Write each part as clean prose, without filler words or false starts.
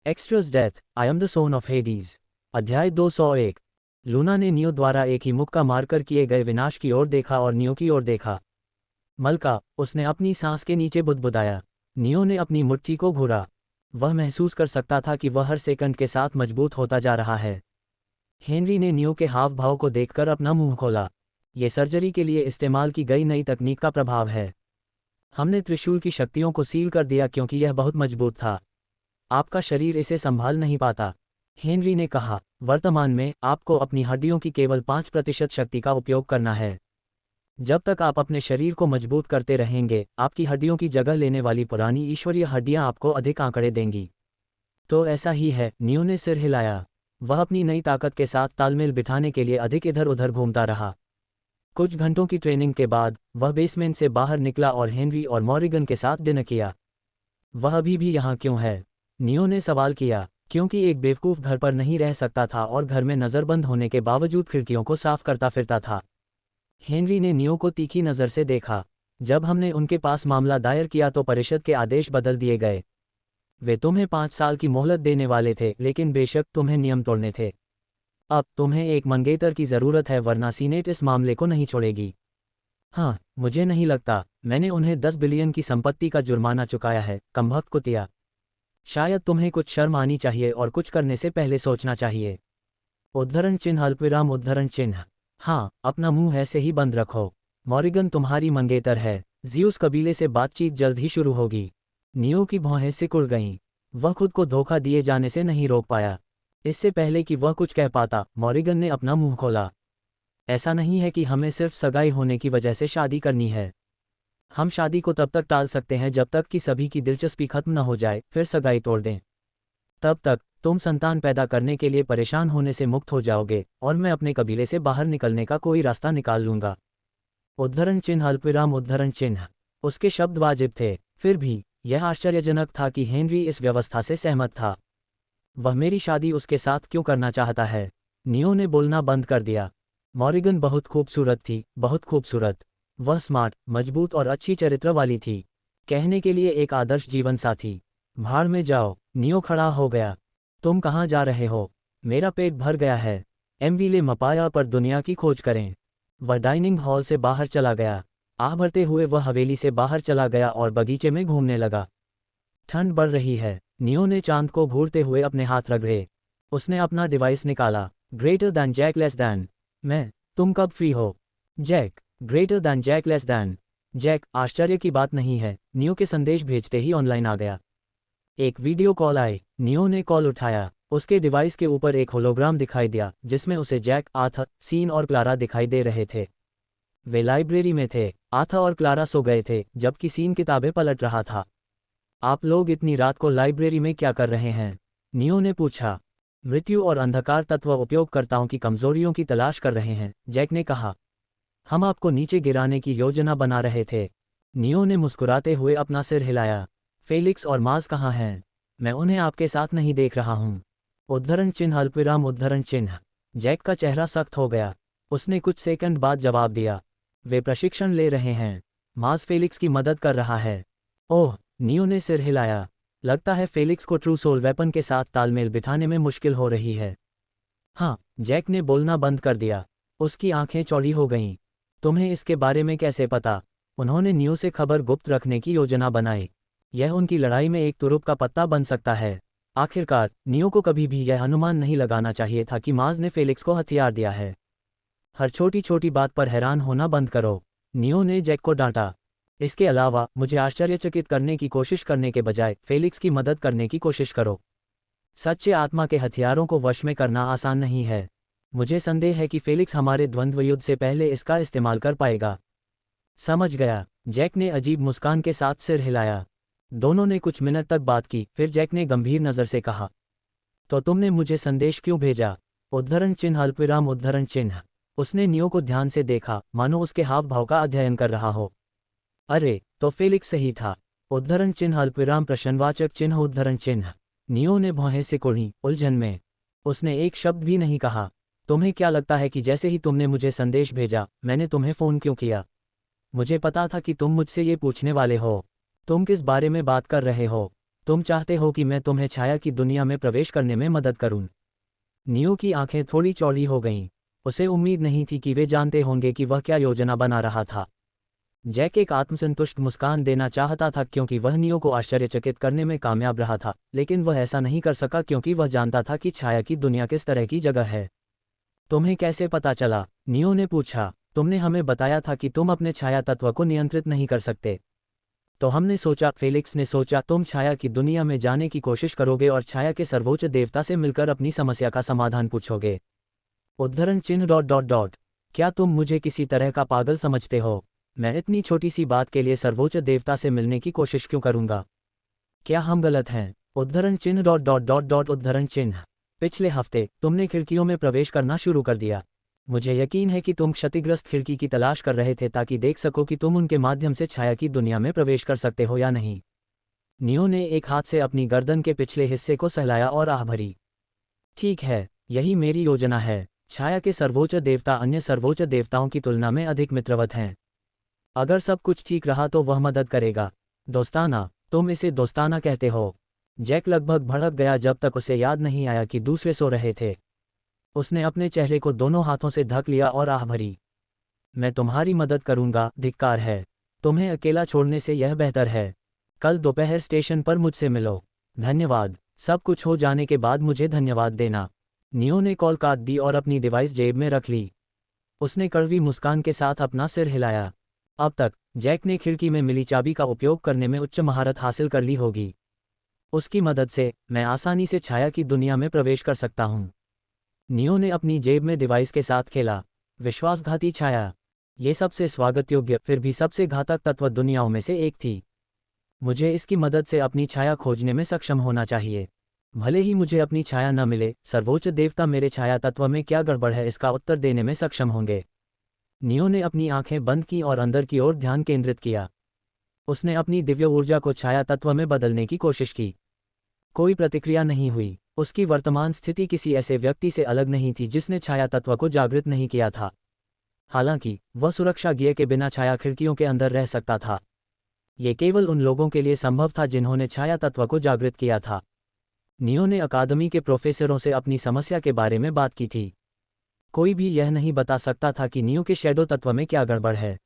Extras death, I am the son of Hades. अध्याय 201। Luna ने neo द्वारा एक ही मुक्का मारकर किए गए विनाश की ओर देखा और नियो की ओर देखा। मलका, उसने अपनी सांस के नीचे बुदबुदाया। नियो ने अपनी मुट्ठी को घूरा। वह महसूस कर सकता था कि वह हर सेकंड के साथ मजबूत होता जा रहा है। हेनरी ने नियो के हाव भाव को देखकर अपना मुंह खोला। ये सर्जरी के लिए इस्तेमाल की गई नई तकनीक का प्रभाव है। हमने त्रिशूल की शक्तियों को सील कर दिया क्योंकि यह बहुत मजबूत था। आपका शरीर इसे संभाल नहीं पाता, हेनरी ने कहा। वर्तमान में आपको अपनी हड्डियों की केवल 5% शक्ति का उपयोग करना है। जब तक आप अपने शरीर को मजबूत करते रहेंगे, आपकी हड्डियों की जगह लेने वाली पुरानी ईश्वरीय हड्डियां आपको अधिक आंकड़े देंगी। तो ऐसा ही है, नियो ने सिर हिलाया। वह अपनी नई ताकत के साथ तालमेल बिठाने के लिए अधिक इधर उधर घूमता रहा। कुछ घंटों की ट्रेनिंग के बाद वह बेसमेंट से बाहर निकला और हेनरी और मॉरिगन के साथ डिनर किया। वह अभी भी यहाँ क्यों है? नियो ने सवाल किया। क्योंकि एक बेवकूफ़ घर पर नहीं रह सकता था और घर में नज़रबंद होने के बावजूद खिड़कियों को साफ करता फिरता था। हेनरी ने नियो को तीखी नज़र से देखा। जब हमने उनके पास मामला दायर किया तो परिषद के आदेश बदल दिए गए। वे तुम्हें 5 साल की मोहलत देने वाले थे, लेकिन बेशक तुम्हें नियम तोड़ने थे। अब तुम्हें एक मंगेतर की ज़रूरत है, वरना सीनेट इस मामले को नहीं छोड़ेगी। हाँ, मुझे नहीं लगता। मैंने उन्हें 10 बिलियन की संपत्ति का जुर्माना चुकाया है, कमबख्त कुतिया। शायद तुम्हें कुछ शर्म आनी चाहिए और कुछ करने से पहले सोचना चाहिए। उद्धरण चिन्ह अल्पविराम उद्धरण चिन्ह। हाँ, अपना मुंह ऐसे ही बंद रखो। मॉरिगन तुम्हारी मंगेतर है। ज़्यूस कबीले से बातचीत जल्द ही शुरू होगी। नियो की भौहें सिकुड़ गईं। वह खुद को धोखा दिए जाने से नहीं रोक पाया। इससे पहले कि वह कुछ कह पाता, मॉरिगन ने अपना मुंह खोला। ऐसा नहीं है कि हमें सिर्फ सगाई होने की वजह से शादी करनी है। हम शादी को तब तक टाल सकते हैं जब तक कि सभी की दिलचस्पी खत्म न हो जाए, फिर सगाई तोड़ दें। तब तक तुम संतान पैदा करने के लिए परेशान होने से मुक्त हो जाओगे और मैं अपने कबीले से बाहर निकलने का कोई रास्ता निकाल लूंगा। उद्धरण चिन्ह अल्पविराम उद्धरण चिन्ह। उसके शब्द वाजिब थे, फिर भी यह आश्चर्यजनक था कि हेनरी इस व्यवस्था से सहमत था। वह मेरी शादी उसके साथ क्यों करना चाहता है? नियो ने बोलना बंद कर दिया। मॉरिगन बहुत खूबसूरत थी, बहुत खूबसूरत। वह स्मार्ट, मजबूत और अच्छी चरित्र वाली थी। कहने के लिए एक आदर्श जीवन साथी। भाड़ में जाओ। नियो खड़ा हो गया। तुम कहाँ जा रहे हो? मेरा पेट भर गया है। एमवीले मपाया पर दुनिया की खोज करें। वह डाइनिंग हॉल से बाहर चला गया। आह भरते हुए वह हवेली से बाहर चला गया और बगीचे में घूमने लगा। ठंड बढ़ रही है। नियो ने चांद को घूरते हुए अपने हाथ रगड़े। उसने अपना डिवाइस निकाला। Greater than Jack less than. तुम कब फ्री हो? Jack. Greater than Jack less than. Jack. आश्चर्य की बात नहीं है, नियो के संदेश भेजते ही ऑनलाइन आ गया। एक वीडियो कॉल आई। नियो ने कॉल उठाया। उसके डिवाइस के ऊपर एक होलोग्राम दिखाई दिया जिसमें उसे जैक, आथा, सीन और क्लारा दिखाई दे रहे थे। वे लाइब्रेरी में थे। आथा और क्लारा सो गए थे जबकि सीन किताबें पलट रहा था। आप लोग इतनी रात को लाइब्रेरी में क्या कर रहे हैं? नियो ने पूछा। मृत्यु और अंधकार तत्व उपयोगकर्ताओं की कमजोरियों की तलाश कर रहे हैं, जैक ने कहा। हम आपको नीचे गिराने की योजना बना रहे थे। नियो ने मुस्कुराते हुए अपना सिर हिलाया। फेलिक्स और माज कहाँ हैं? मैं उन्हें आपके साथ नहीं देख रहा हूँ। उद्धरण चिन्ह अल्पविराम उद्धरण चिन्ह। जैक का चेहरा सख्त हो गया। उसने कुछ सेकंड बाद जवाब दिया। वे प्रशिक्षण ले रहे हैं। माज फेलिक्स की मदद कर रहा है। ओह, नियो ने सिर हिलाया। लगता है फेलिक्स को ट्रू सोल वेपन के साथ तालमेल बिठाने में मुश्किल हो रही है। हाँ, जैक ने बोलना बंद कर दिया। उसकी आंखें चौड़ी हो गईं। तुम्हें इसके बारे में कैसे पता? उन्होंने नियो से खबर गुप्त रखने की योजना बनाई। यह उनकी लड़ाई में एक तुरुप का पत्ता बन सकता है। आखिरकार नियो को कभी भी यह अनुमान नहीं लगाना चाहिए था कि माज ने फेलिक्स को हथियार दिया है। हर छोटी छोटी बात पर हैरान होना बंद करो, नियो ने जैक को डांटा। इसके अलावा मुझे आश्चर्यचकित करने की कोशिश करने के बजाय फेलिक्स की मदद करने की कोशिश करो। सच्चे आत्मा के हथियारों को वश में करना आसान नहीं है। मुझे संदेह है कि फेलिक्स हमारे द्वंद्व युद्ध से पहले इसका इस्तेमाल कर पाएगा। समझ गया। जैक ने अजीब मुस्कान के साथ सिर हिलाया। दोनों ने कुछ मिनट तक बात की, फिर जैक ने गंभीर नज़र से कहा, तो तुमने मुझे संदेश क्यों भेजा? उद्धरण चिन्ह अल्पविराम उद्धरण चिन्ह। उसने नियो को ध्यान से देखा, मानो उसके हाव भाव का अध्ययन कर रहा हो। अरे, तो फेलिक्स सही था। उद्धरण चिन्ह अल्पविराम प्रश्नवाचक चिन्ह उद्धरण चिन्ह। नियो ने भौहें सिकुड़ी, उलझन में। उसने एक शब्द भी नहीं कहा। तुम्हें क्या लगता है कि जैसे ही तुमने मुझे संदेश भेजा, मैंने तुम्हें फ़ोन क्यों किया? मुझे पता था कि तुम मुझसे ये पूछने वाले हो। तुम किस बारे में बात कर रहे हो? तुम चाहते हो कि मैं तुम्हें छाया की दुनिया में प्रवेश करने में मदद करूं। नियो की आंखें थोड़ी चौड़ी हो गईं। उसे उम्मीद नहीं थी कि वे जानते होंगे कि वह क्या योजना बना रहा था। जैक एक आत्मसंतुष्ट मुस्कान देना चाहता था क्योंकि वह नियो को आश्चर्यचकित करने में कामयाब रहा था, लेकिन वह ऐसा नहीं कर सका क्योंकि वह जानता था कि छाया की दुनिया किस तरह की जगह है। तुम्हें कैसे पता चला? नियो ने पूछा। तुमने हमें बताया था कि तुम अपने छाया तत्व को नियंत्रित नहीं कर सकते। तो हमने सोचा, फेलिक्स ने सोचा, तुम छाया की दुनिया में जाने की कोशिश करोगे और छाया के सर्वोच्च देवता से मिलकर अपनी समस्या का समाधान पूछोगे। उद्धरण चिन्ह डॉट डॉट डॉट। क्या तुम मुझे किसी तरह का पागल समझते हो? मैं इतनी छोटी सी बात के लिए सर्वोच्च देवता से मिलने की कोशिश क्यों करूंगा? क्या हम गलत हैं? उद्धरण चिन्ह डॉट डॉट डॉट डॉट उद्धरण चिन्ह। पिछले हफ्ते तुमने खिड़कियों में प्रवेश करना शुरू कर दिया। मुझे यकीन है कि तुम क्षतिग्रस्त खिड़की की तलाश कर रहे थे ताकि देख सको कि तुम उनके माध्यम से छाया की दुनिया में प्रवेश कर सकते हो या नहीं। नियो ने एक हाथ से अपनी गर्दन के पिछले हिस्से को सहलाया और आह भरी। ठीक है, यही मेरी योजना है। छाया के सर्वोच्च देवता अन्य सर्वोच्च देवताओं की तुलना में अधिक मित्रवत हैं। अगर सब कुछ ठीक रहा तो वह मदद करेगा। दोस्ताना? तुम इसे दोस्ताना कहते हो? जैक लगभग भड़क गया जब तक उसे याद नहीं आया कि दूसरे सो रहे थे। उसने अपने चेहरे को दोनों हाथों से ढक लिया और आह भरी। मैं तुम्हारी मदद करूंगा, धिक्कार है। तुम्हें अकेला छोड़ने से यह बेहतर है। कल दोपहर स्टेशन पर मुझसे मिलो। धन्यवाद। सब कुछ हो जाने के बाद मुझे धन्यवाद देना। नियो ने कॉल काट दी और अपनी डिवाइस जेब में रख ली। उसने कड़वी मुस्कान के साथ अपना सिर हिलाया। अब तक जैक ने खिड़की में मिली चाबी का उपयोग करने में उच्च महारत हासिल कर ली होगी। उसकी मदद से मैं आसानी से छाया की दुनिया में प्रवेश कर सकता हूं। नियो ने अपनी जेब में डिवाइस के साथ खेला। विश्वासघाती छाया। ये सबसे स्वागत योग्य फिर भी सबसे घातक तत्व दुनियाओं में से एक थी। मुझे इसकी मदद से अपनी छाया खोजने में सक्षम होना चाहिए। भले ही मुझे अपनी छाया न मिले, सर्वोच्च देवता मेरे छाया तत्व में क्या गड़बड़ है इसका उत्तर देने में सक्षम होंगे। नियो ने अपनी आंखें बंद की और अंदर की ओर ध्यान केंद्रित किया। उसने अपनी दिव्य ऊर्जा को छाया तत्व में बदलने की कोशिश की। कोई प्रतिक्रिया नहीं हुई। उसकी वर्तमान स्थिति किसी ऐसे व्यक्ति से अलग नहीं थी जिसने छाया तत्व को जागृत नहीं किया था। हालांकि वह सुरक्षा गियर के बिना छाया खिड़कियों के अंदर रह सकता था। ये केवल उन लोगों के लिए संभव था जिन्होंने छाया तत्व को जागृत किया था। नियो ने अकादमी के प्रोफेसरों से अपनी समस्या के बारे में बात की थी। कोई भी यह नहीं बता सकता था कि नियो के शैडो तत्व में क्या गड़बड़ है।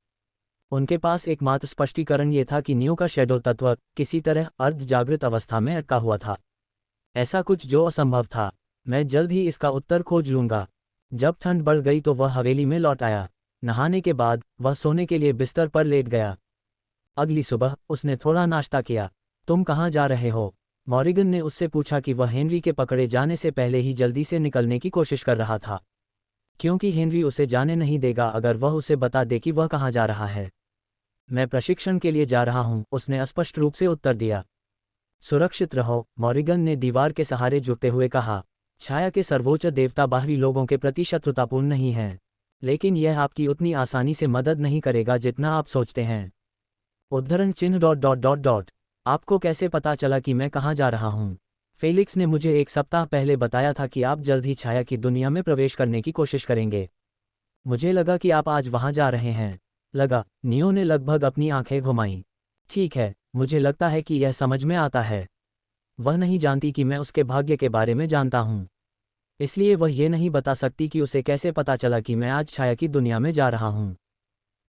उनके पास एकमात्र स्पष्टीकरण ये था कि नियो का शैडो तत्व किसी तरह अर्ध जागृत अवस्था में अटका हुआ था। ऐसा कुछ जो असंभव था। मैं जल्द ही इसका उत्तर खोज लूंगा। जब ठंड बढ़ गई तो वह हवेली में लौट आया। नहाने के बाद वह सोने के लिए बिस्तर पर लेट गया। अगली सुबह उसने थोड़ा नाश्ता किया। तुम कहाँ जा रहे हो? मॉरिगन ने उससे पूछा कि वह हेनरी के पकड़े जाने से पहले ही जल्दी से निकलने की कोशिश कर रहा था, क्योंकि हेनरी उसे जाने नहीं देगा अगर वह उसे बता दे कि वह कहाँ जा रहा है। मैं प्रशिक्षण के लिए जा रहा हूँ, उसने स्पष्ट रूप से उत्तर दिया। सुरक्षित रहो, मॉरिगन ने दीवार के सहारे झुकते हुए कहा। छाया के सर्वोच्च देवता बाहरी लोगों के प्रति शत्रुतापूर्ण नहीं हैं, लेकिन यह आपकी उतनी आसानी से मदद नहीं करेगा जितना आप सोचते हैं। उद्धरण चिन्ह डॉट डॉट डॉट डॉट। आपको कैसे पता चला कि मैं कहाँ जा रहा हूँ? फेलिक्स ने मुझे एक सप्ताह पहले बताया था कि आप जल्द ही छाया की दुनिया में प्रवेश करने की कोशिश करेंगे। मुझे लगा कि आप आज वहाँ जा रहे हैं। लगा? नियो ने लगभग अपनी आंखें घुमाईं। ठीक है, मुझे लगता है कि यह समझ में आता है। वह नहीं जानती कि मैं उसके भाग्य के बारे में जानता हूँ, इसलिए वह ये नहीं बता सकती कि उसे कैसे पता चला कि मैं आज छाया की दुनिया में जा रहा हूँ।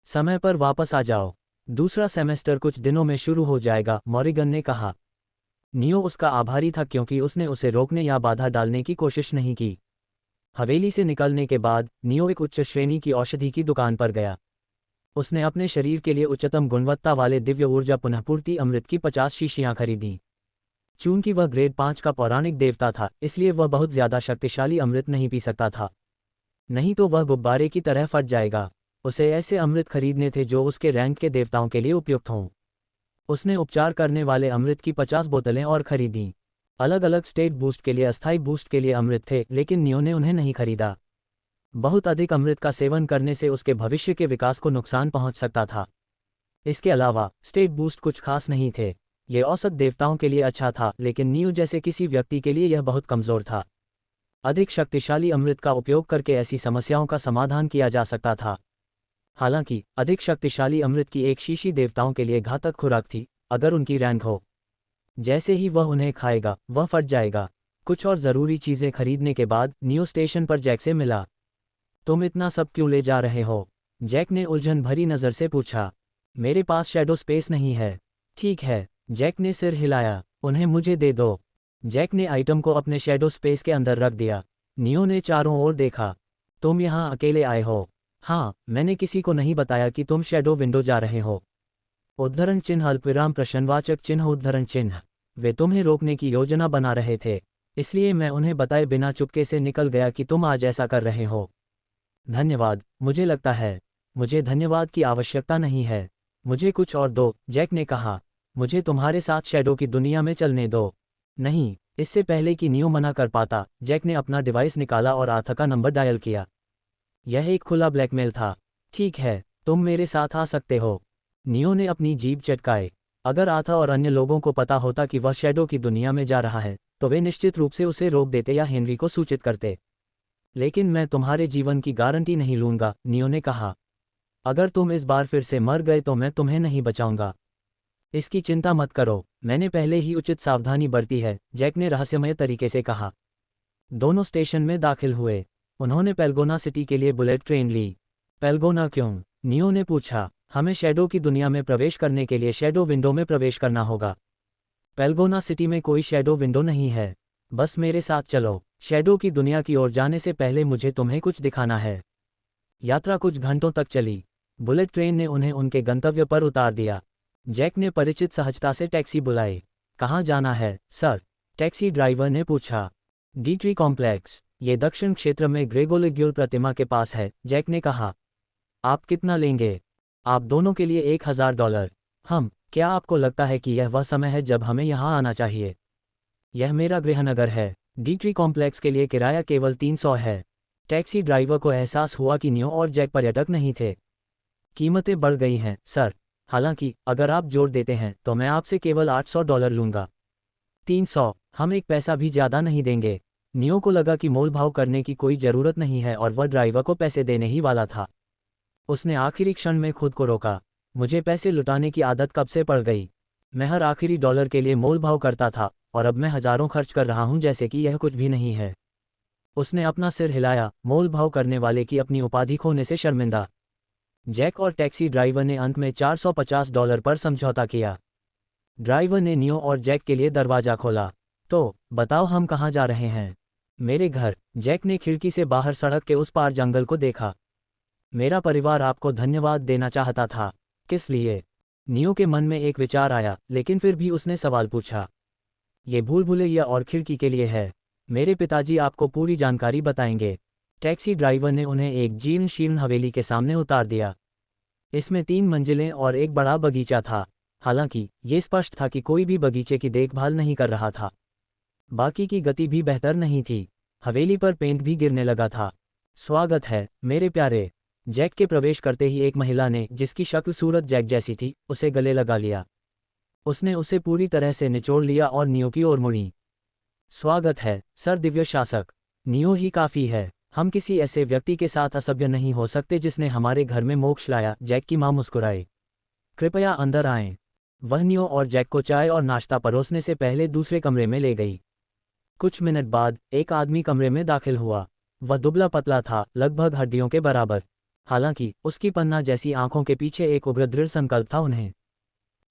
समय पर वापस आ जाओ। दूसरा सेमेस्टर कुछ दिनों में शुरू हो जाएगा, मॉरिगन ने कहा। नियो उसका आभारी था क्योंकि उसने उसे रोकने या बाधा डालने की कोशिश नहीं की। हवेली से निकलने के बाद नियो एक उच्च श्रेणी की औषधि की दुकान पर गया। उसने अपने शरीर के लिए उच्चतम गुणवत्ता वाले दिव्य ऊर्जा पुनःपूर्ति अमृत की 50 शीशियां खरीदीं। चूंकि वह ग्रेड 5 का पौराणिक देवता था, इसलिए वह बहुत ज्यादा शक्तिशाली अमृत नहीं पी सकता था, नहीं तो वह गुब्बारे की तरह फट जाएगा। उसे ऐसे अमृत खरीदने थे जो उसके रैंक के देवताओं के लिए उपयुक्त हों। उसने उपचार करने वाले अमृत की 50 बोतलें और खरीदीं। अलग अलग स्टेट बूस्ट के लिए अस्थायी बूस्ट के लिए अमृत थे, लेकिन नियो ने उन्हें नहीं खरीदा। बहुत अधिक अमृत का सेवन करने से उसके भविष्य के विकास को नुकसान पहुंच सकता था। इसके अलावा स्टेट बूस्ट कुछ खास नहीं थे। ये औसत देवताओं के लिए अच्छा था, लेकिन नियो जैसे किसी व्यक्ति के लिए यह बहुत कमज़ोर था। अधिक शक्तिशाली अमृत का उपयोग करके ऐसी समस्याओं का समाधान किया जा सकता था। हालांकि अधिक शक्तिशाली अमृत की एक शीशी देवताओं के लिए घातक खुराक थी, अगर उनकी रैंक हो। जैसे ही वह उन्हें खाएगा वह फट जाएगा। कुछ और ज़रूरी चीज़ें खरीदने के बाद नियो स्टेशन पर जैक से मिला। तुम इतना सब क्यों ले जा रहे हो? जैक ने उलझन भरी नज़र से पूछा। मेरे पास शैडो स्पेस नहीं है। ठीक है, जैक ने सिर हिलाया। उन्हें मुझे दे दो। जैक ने आइटम को अपने शैडो स्पेस के अंदर रख दिया। नियो ने चारों ओर देखा। तुम यहाँ अकेले आए हो? हाँ, मैंने किसी को नहीं बताया कि तुम शैडो विंडो जा रहे हो। उद्धरण चिन्ह अल्पविराम प्रश्नवाचक चिन्ह उद्धरण चिन्ह। वे तुम्हें रोकने की योजना बना रहे थे, इसलिए मैं उन्हें बताए बिना चुपके से निकल गया कि तुम आज ऐसा कर रहे हो। धन्यवाद, मुझे लगता है। मुझे धन्यवाद की आवश्यकता नहीं है। मुझे कुछ और दो, जैक ने कहा। मुझे तुम्हारे साथ शैडो की दुनिया में चलने दो। नहीं, इससे पहले कि नियो मना कर पाता, जैक ने अपना डिवाइस निकाला और आथा का नंबर डायल किया। यह एक खुला ब्लैकमेल था। ठीक है, तुम मेरे साथ आ सकते हो। नियो ने अपनी जीभ चटकाए। अगर आथा और अन्य लोगों को पता होता कि वह शैडो की दुनिया में जा रहा है, तो वे निश्चित रूप से उसे रोक देते या हेनरी को सूचित करते। लेकिन मैं तुम्हारे जीवन की गारंटी नहीं लूंगा, नियो ने कहा। अगर तुम इस बार फिर से मर गए तो मैं तुम्हें नहीं बचाऊंगा। इसकी चिंता मत करो, मैंने पहले ही उचित सावधानी बरती है, जैक ने रहस्यमय तरीके से कहा। दोनों स्टेशन में दाखिल हुए। उन्होंने पेल्गोना सिटी के लिए बुलेट ट्रेन ली। पेल्गोना क्यों? नियो ने पूछा। हमें शैडो की दुनिया में प्रवेश करने के लिए शैडो विंडो में प्रवेश करना होगा। पेल्गोना सिटी में कोई शैडो विंडो नहीं है। बस मेरे साथ चलो। शैडो की दुनिया की ओर जाने से पहले मुझे तुम्हें कुछ दिखाना है। यात्रा कुछ घंटों तक चली। बुलेट ट्रेन ने उन्हें उनके गंतव्य पर उतार दिया। जैक ने परिचित सहजता से टैक्सी बुलाई। कहाँ जाना है, सर? टैक्सी ड्राइवर ने पूछा। D3 complex. ये दक्षिण क्षेत्र में ग्रेगोलिग्यूल प्रतिमा के पास है, जैक ने कहा। आप कितना लेंगे? आप दोनों के लिए $1000। क्या आपको लगता है कि यह वह समय है जब हमें यहाँ आना चाहिए? यह मेरा गृहनगर है। डी3 कॉम्प्लेक्स के लिए किराया केवल 300 है। टैक्सी ड्राइवर को एहसास हुआ कि नियो और जैक पर्यटक नहीं थे। कीमतें बढ़ गई हैं, सर। हालांकि अगर आप जोड़ देते हैं तो मैं आपसे केवल $800 लूँगा। 300? हम एक पैसा भी ज़्यादा नहीं देंगे। नियो को लगा कि मोलभाव करने की कोई ज़रूरत नहीं है और वह ड्राइवर को पैसे देने ही वाला था। उसने आखिरी क्षण में खुद को रोका। मुझे पैसे लुटाने की आदत कब से पड़ गई? मैं हर आखिरी डॉलर के लिए मोलभाव करता था और अब मैं हज़ारों खर्च कर रहा हूं जैसे कि यह कुछ भी नहीं है। उसने अपना सिर हिलाया, मोलभाव करने वाले की अपनी उपाधि खोने से शर्मिंदा। जैक और टैक्सी ड्राइवर ने अंत में $450 पर समझौता किया। ड्राइवर ने नियो और जैक के लिए दरवाज़ा खोला। तो बताओ, हम कहाँ जा रहे हैं? मेरे घर। जैक ने खिड़की से बाहर सड़क के उस पार जंगल को देखा। मेरा परिवार आपको धन्यवाद देना चाहता था। किस लिए? नियो के मन में एक विचार आया, लेकिन फिर भी उसने सवाल पूछा। ये भूल-भुलैया और खिड़की के लिए है। मेरे पिताजी आपको पूरी जानकारी बताएंगे। टैक्सी ड्राइवर ने उन्हें एक जीर्ण शीर्ण हवेली के सामने उतार दिया। इसमें 3 मंजिलें और एक बड़ा बगीचा था। हालांकि ये स्पष्ट था कि कोई भी बगीचे की देखभाल नहीं कर रहा था। बाकी की गति भी बेहतर नहीं थी। हवेली पर पेंट भी गिरने लगा था। स्वागत है, मेरे प्यारे। जैक के प्रवेश करते ही एक महिला ने, जिसकी शक्ल सूरत जैक जैसी थी, उसे गले लगा लिया। उसने उसे पूरी तरह से निचोड़ लिया और नियो की ओर मुड़ी। स्वागत है, सर दिव्य शासक। नियो ही काफ़ी है। हम किसी ऐसे व्यक्ति के साथ असभ्य नहीं हो सकते जिसने हमारे घर में मोक्ष लाया। जैक की मां मुस्कुराई। कृपया अंदर आएं। वह नियो और जैक को चाय और नाश्ता परोसने से पहले दूसरे कमरे में ले गई। कुछ मिनट बाद एक आदमी कमरे में दाखिल हुआ। वह दुबला पतला था, लगभग हड्डियों के बराबर। हालांकि उसकी पन्ना जैसी आंखों के पीछे एक उग्र दृढ़ संकल्प था। उन्हें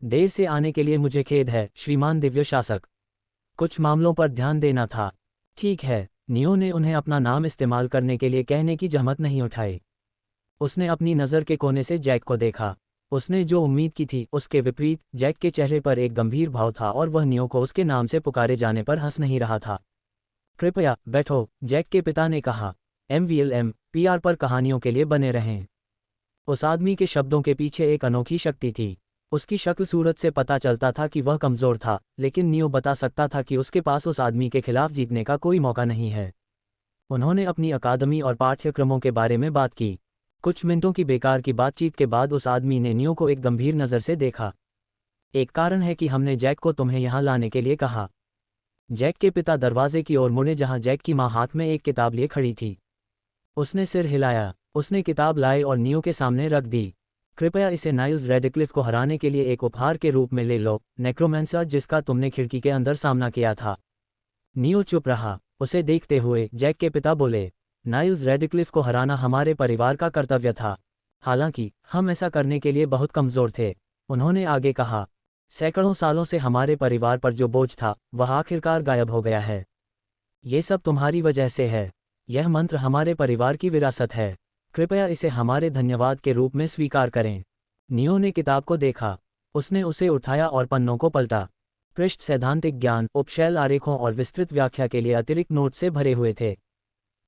देर से आने के लिए मुझे खेद है, श्रीमान दिव्य शासक। कुछ मामलों पर ध्यान देना था। ठीक है। नियो ने उन्हें अपना नाम इस्तेमाल करने के लिए कहने की जहमत नहीं उठाई। उसने अपनी नज़र के कोने से जैक को देखा। उसने जो उम्मीद की थी उसके विपरीत, जैक के चेहरे पर एक गंभीर भाव था और वह नियो को उसके नाम से पुकारे जाने पर हंस नहीं रहा था। कृपया बैठो, जैक के पिता ने कहा। MVLM PR पर कहानियों के लिए बने रहें। उस आदमी के शब्दों के पीछे एक अनोखी शक्ति थी। उसकी शक्ल सूरत से पता चलता था कि वह कमज़ोर था, लेकिन नियो बता सकता था कि उसके पास उस आदमी के खिलाफ जीतने का कोई मौका नहीं है। उन्होंने अपनी अकादमी और पाठ्यक्रमों के बारे में बात की। कुछ मिनटों की बेकार की बातचीत के बाद उस आदमी ने नियो को एक गंभीर नज़र से देखा। एक कारण है कि हमने जैक को तुम्हें यहाँ लाने के लिए कहा। जैक के पिता दरवाजे की ओर मुड़े जहाँ जैक की माँ हाथ में एक किताब लिए खड़ी थी। उसने सिर हिलाया। उसने किताब लाई और नियो के सामने रख दी। कृपया इसे नाइल्स रेडक्लिफ को हराने के लिए एक उपहार के रूप में ले लो, नेक्रोमेंसर जिसका तुमने खिड़की के अंदर सामना किया था। नियो चुप रहा। उसे देखते हुए जैक के पिता बोले, नाइल्स रेडक्लिफ को हराना हमारे परिवार का कर्तव्य था। हालांकि हम ऐसा करने के लिए बहुत कमज़ोर थे। उन्होंने आगे कहा, सैकड़ों सालों से हमारे परिवार पर जो बोझ था वह आखिरकार गायब हो गया है। ये सब तुम्हारी वजह से है। यह मंत्र हमारे परिवार की विरासत है। कृपया इसे हमारे धन्यवाद के रूप में स्वीकार करें। नियो ने किताब को देखा। उसने उसे उठाया और पन्नों को पलटा। पृष्ठ सैद्धांतिक ज्ञान, उपशैल आरेखों और विस्तृत व्याख्या के लिए अतिरिक्त नोट से भरे हुए थे।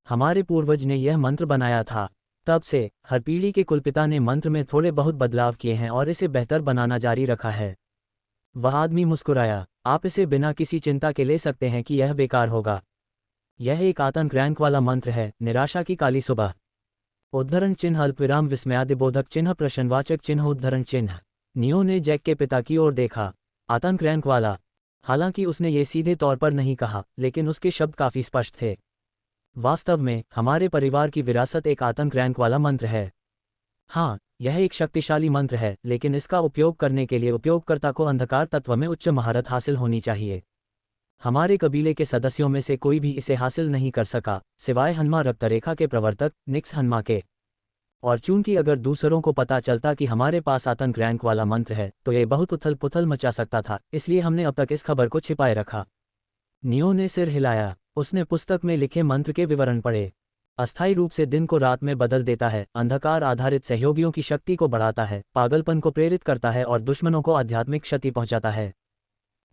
हमारे पूर्वज ने यह मंत्र बनाया था। तब से हर पीढ़ी के कुलपिता ने मंत्र में थोड़े बहुत बदलाव किए हैं और इसे बेहतर बनाना जारी रखा है। वह आदमी मुस्कुराया। आप इसे बिना किसी चिंता के ले सकते हैं कि यह बेकार होगा। यह एक आतंक रैंक वाला मंत्र है, निराशा की काली सुबह। उद्धरण चिन्ह अल्पविराम विस्मयादिबोधक चिन्ह प्रश्नवाचक चिन्ह उद्धरण चिन्ह। नियो ने जैक के पिता की ओर देखा। आतंक रैंक वाला। हालांकि उसने ये सीधे तौर पर नहीं कहा, लेकिन उसके शब्द काफी स्पष्ट थे। वास्तव में हमारे परिवार की विरासत एक आतंक रैंक वाला मंत्र है। हाँ, यह एक शक्तिशाली मंत्र है, लेकिन इसका उपयोग करने के लिए उपयोगकर्ता को अंधकार तत्व में उच्च महारत हासिल होनी चाहिए। हमारे कबीले के सदस्यों में से कोई भी इसे हासिल नहीं कर सका, सिवाय हन्मा रक्तरेखा के प्रवर्तक निक्स हन्मा के। और चूंकि अगर दूसरों को पता चलता कि हमारे पास आतंक रैंक वाला मंत्र है तो ये बहुत उथल पुथल मचा सकता था, इसलिए हमने अब तक इस खबर को छिपाए रखा। नियो ने सिर हिलाया। उसने पुस्तक में लिखे मंत्र के विवरण पढ़े। अस्थायी रूप से दिन को रात में बदल देता है, अंधकार आधारित सहयोगियों की शक्ति को बढ़ाता है, पागलपन को प्रेरित करता है और दुश्मनों को आध्यात्मिक क्षति पहुंचाता है।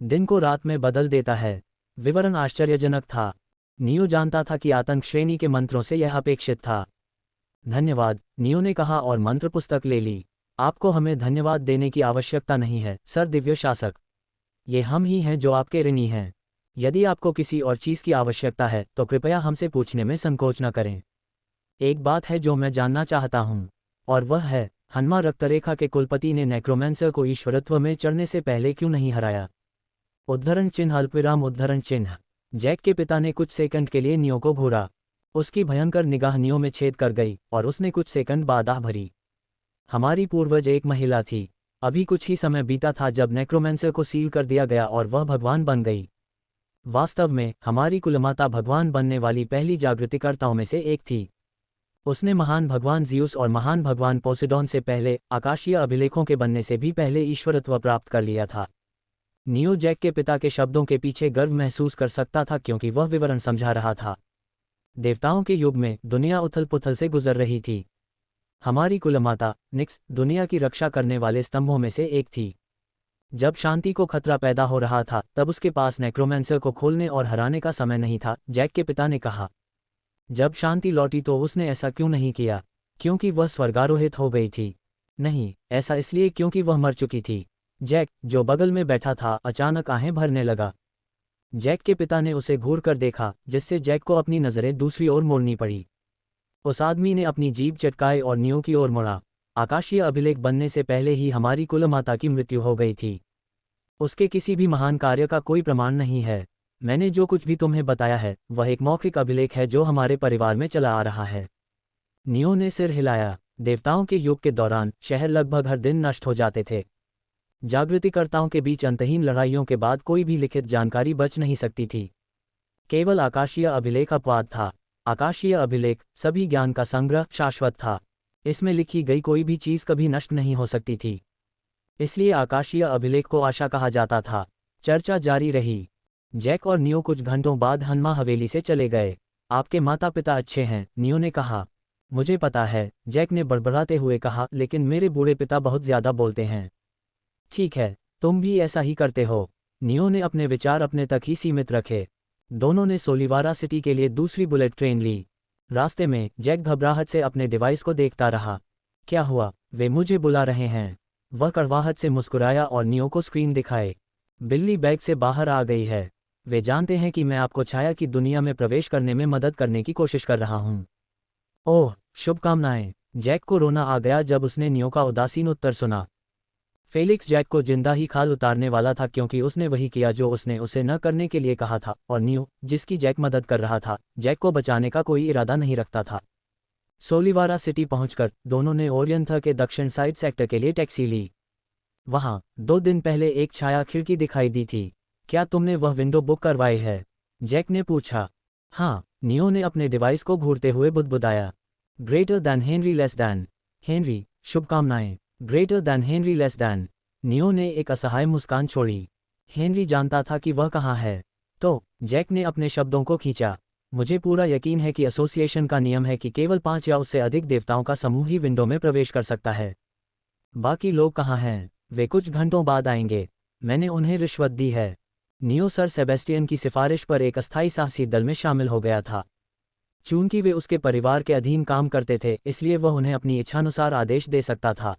दिन को रात में बदल देता है। विवरण आश्चर्यजनक था। नियो जानता था कि आतंक श्रेणी के मंत्रों से यह अपेक्षित था। धन्यवाद, नियो ने कहा और मंत्र पुस्तक ले ली। आपको हमें धन्यवाद देने की आवश्यकता नहीं है, सर दिव्य शासक। ये हम ही हैं जो आपके ऋणी हैं। यदि आपको किसी और चीज़ की आवश्यकता है तो कृपया हमसे पूछने में संकोच न करें। एक बात है जो मैं जानना चाहता हूँ, और वह है, हन्मा रक्तरेखा के कुलपति ने नेक्रोमेंसर को ईश्वरत्व में चढ़ने से पहले क्यों नहीं हराया? उद्धरण चिन्ह अल्पविराम उद्धरण चिन्ह। जैक के पिता ने कुछ सेकंड के लिए नियो को घूरा। उसकी भयंकर निगाह नियो में छेद कर गई और उसने कुछ सेकंड बाद आह भरी। हमारी पूर्वज एक महिला थी। अभी कुछ ही समय बीता था जब नेक्रोमेंसर को सील कर दिया गया और वह भगवान बन गई। वास्तव में हमारी कुलमाता भगवान बनने वाली पहली जागृतिकर्ताओं में से एक थी। उसने महान भगवान जियुस और महान भगवान पोसेडॉन से पहले, आकाशीय अभिलेखों के बनने से भी पहले ईश्वरत्व प्राप्त कर लिया था। नियो जैक के पिता के शब्दों के पीछे गर्व महसूस कर सकता था क्योंकि वह विवरण समझा रहा था। देवताओं के युग में दुनिया उथल पुथल से गुजर रही थी। हमारी कुलमाता निक्स दुनिया की रक्षा करने वाले स्तंभों में से एक थी। जब शांति को खतरा पैदा हो रहा था तब उसके पास नेक्रोमेंसर को खोलने और हराने का समय नहीं था, जैक के पिता ने कहा। जब शांति लौटी तो उसने ऐसा क्यों नहीं किया? क्योंकि वह स्वर्गारोहित हो गई थी? नहीं, ऐसा इसलिए क्योंकि वह मर चुकी थी। जैक, जो बगल में बैठा था, अचानक आहें भरने लगा। जैक के पिता ने उसे घूर कर देखा, जिससे जैक को अपनी नज़रें दूसरी ओर मोड़नी पड़ी। उस आदमी ने अपनी जीभ चटकाई और नियो की ओर मुड़ा। आकाशीय अभिलेख बनने से पहले ही हमारी कुलमाता की मृत्यु हो गई थी। उसके किसी भी महान कार्य का कोई प्रमाण नहीं है। मैंने जो कुछ भी तुम्हें बताया है वह एक मौखिक अभिलेख है जो हमारे परिवार में चला आ रहा है। नियो ने सिर हिलाया। देवताओं के युग के दौरान शहर लगभग हर दिन नष्ट हो जाते थे। जागृतिकर्ताओं के बीच अंतहीन लड़ाइयों के बाद कोई भी लिखित जानकारी बच नहीं सकती थी। केवल आकाशीय अभिलेख अपवाद था। आकाशीय अभिलेख, सभी ज्ञान का संग्रह, शाश्वत था। इसमें लिखी गई कोई भी चीज़ कभी नष्ट नहीं हो सकती थी। इसलिए आकाशीय अभिलेख को आशा कहा जाता था। चर्चा जारी रही। जैक और नियो कुछ घंटों बाद हन्मा हवेली से चले गए। आपके माता पिता अच्छे हैं, नियो ने कहा। मुझे पता है, जैक ने बड़बड़ाते हुए कहा, लेकिन मेरे बूढ़े पिता बहुत ज़्यादा बोलते हैं। ठीक है, तुम भी ऐसा ही करते हो। नियो ने अपने विचार अपने तक ही सीमित रखे। दोनों ने सोलिवारा सिटी के लिए दूसरी बुलेट ट्रेन ली। रास्ते में जैक घबराहट से अपने डिवाइस को देखता रहा। क्या हुआ? वे मुझे बुला रहे हैं। वह कड़वाहट से मुस्कुराया और नियो को स्क्रीन दिखाए। बिल्ली बैग से बाहर आ गई है। वे जानते हैं कि मैं आपको छाया की दुनिया में प्रवेश करने में मदद करने की कोशिश कर रहा हूँ। ओह, शुभकामनाएं। जैक को रोना आ गया जब उसने नियो का उदासीन उत्तर सुना। फेलिक्स जैक को जिंदा ही खाल उतारने वाला था क्योंकि उसने वही किया जो उसने उसे न करने के लिए कहा था, और नियो, जिसकी जैक मदद कर रहा था, जैक को बचाने का कोई इरादा नहीं रखता था। सोलीवारा सिटी पहुंचकर दोनों ने ओरियंथा के दक्षिण साइड सेक्टर के लिए टैक्सी ली। वहां 2 दिन पहले एक छाया खिड़की दिखाई दी थी। क्या तुमने वह विंडो बुक करवाई है? जैक ने पूछा। हाँ, नियो ने अपने डिवाइस को घूरते हुए बुदबुदाया। Greater than Henry less than. Henry, शुभकामनाएं। Greater than Henry less than. Neo ने एक असहाय मुस्कान छोड़ी। हेनरी जानता था कि वह कहाँ है। तो जैक ने अपने शब्दों को खींचा। मुझे पूरा यकीन है कि एसोसिएशन का नियम है कि केवल 5 या उससे अधिक देवताओं का समूह ही विंडो में प्रवेश कर सकता है। बाकी लोग कहाँ हैं? वे कुछ घंटों बाद आएंगे। मैंने उन्हें रिश्वत दी है। नियो सर सेबेस्टियन की सिफारिश पर एक अस्थायी साहसी दल में शामिल हो गया था। चूंकि वे उसके परिवार के अधीन काम करते थे, इसलिए वह उन्हें अपनी इच्छानुसार आदेश दे सकता था।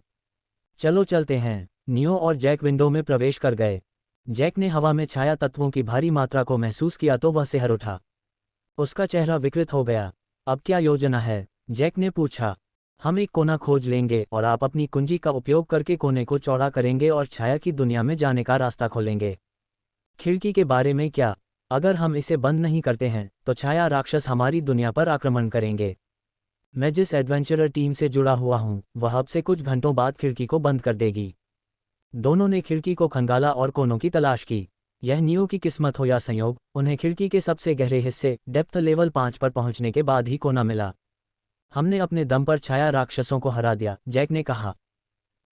चलो चलते हैं। नियो और जैक विंडो में प्रवेश कर गए। जैक ने हवा में छाया तत्वों की भारी मात्रा को महसूस किया तो वह सिहर उठा। उसका चेहरा विकृत हो गया। अब क्या योजना है? जैक ने पूछा। हम एक कोना खोज लेंगे और आप अपनी कुंजी का उपयोग करके कोने को चौड़ा करेंगे और छाया की दुनिया में जाने का रास्ता खोलेंगे। खिड़की के बारे में क्या? अगर हम इसे बंद नहीं करते हैं तो छाया राक्षस हमारी दुनिया पर आक्रमण करेंगे। मैं जिस एडवेंचरर टीम से जुड़ा हुआ हूं, वह अब से कुछ घंटों बाद खिड़की को बंद कर देगी। दोनों ने खिड़की को खंगाला और कोनों की तलाश की। यह नियो की किस्मत हो या संयोग, उन्हें खिड़की के सबसे गहरे हिस्से डेप्थ लेवल 5 पर पहुंचने के बाद ही कोना मिला। हमने अपने दम पर छाया राक्षसों को हरा दिया, जैक ने कहा।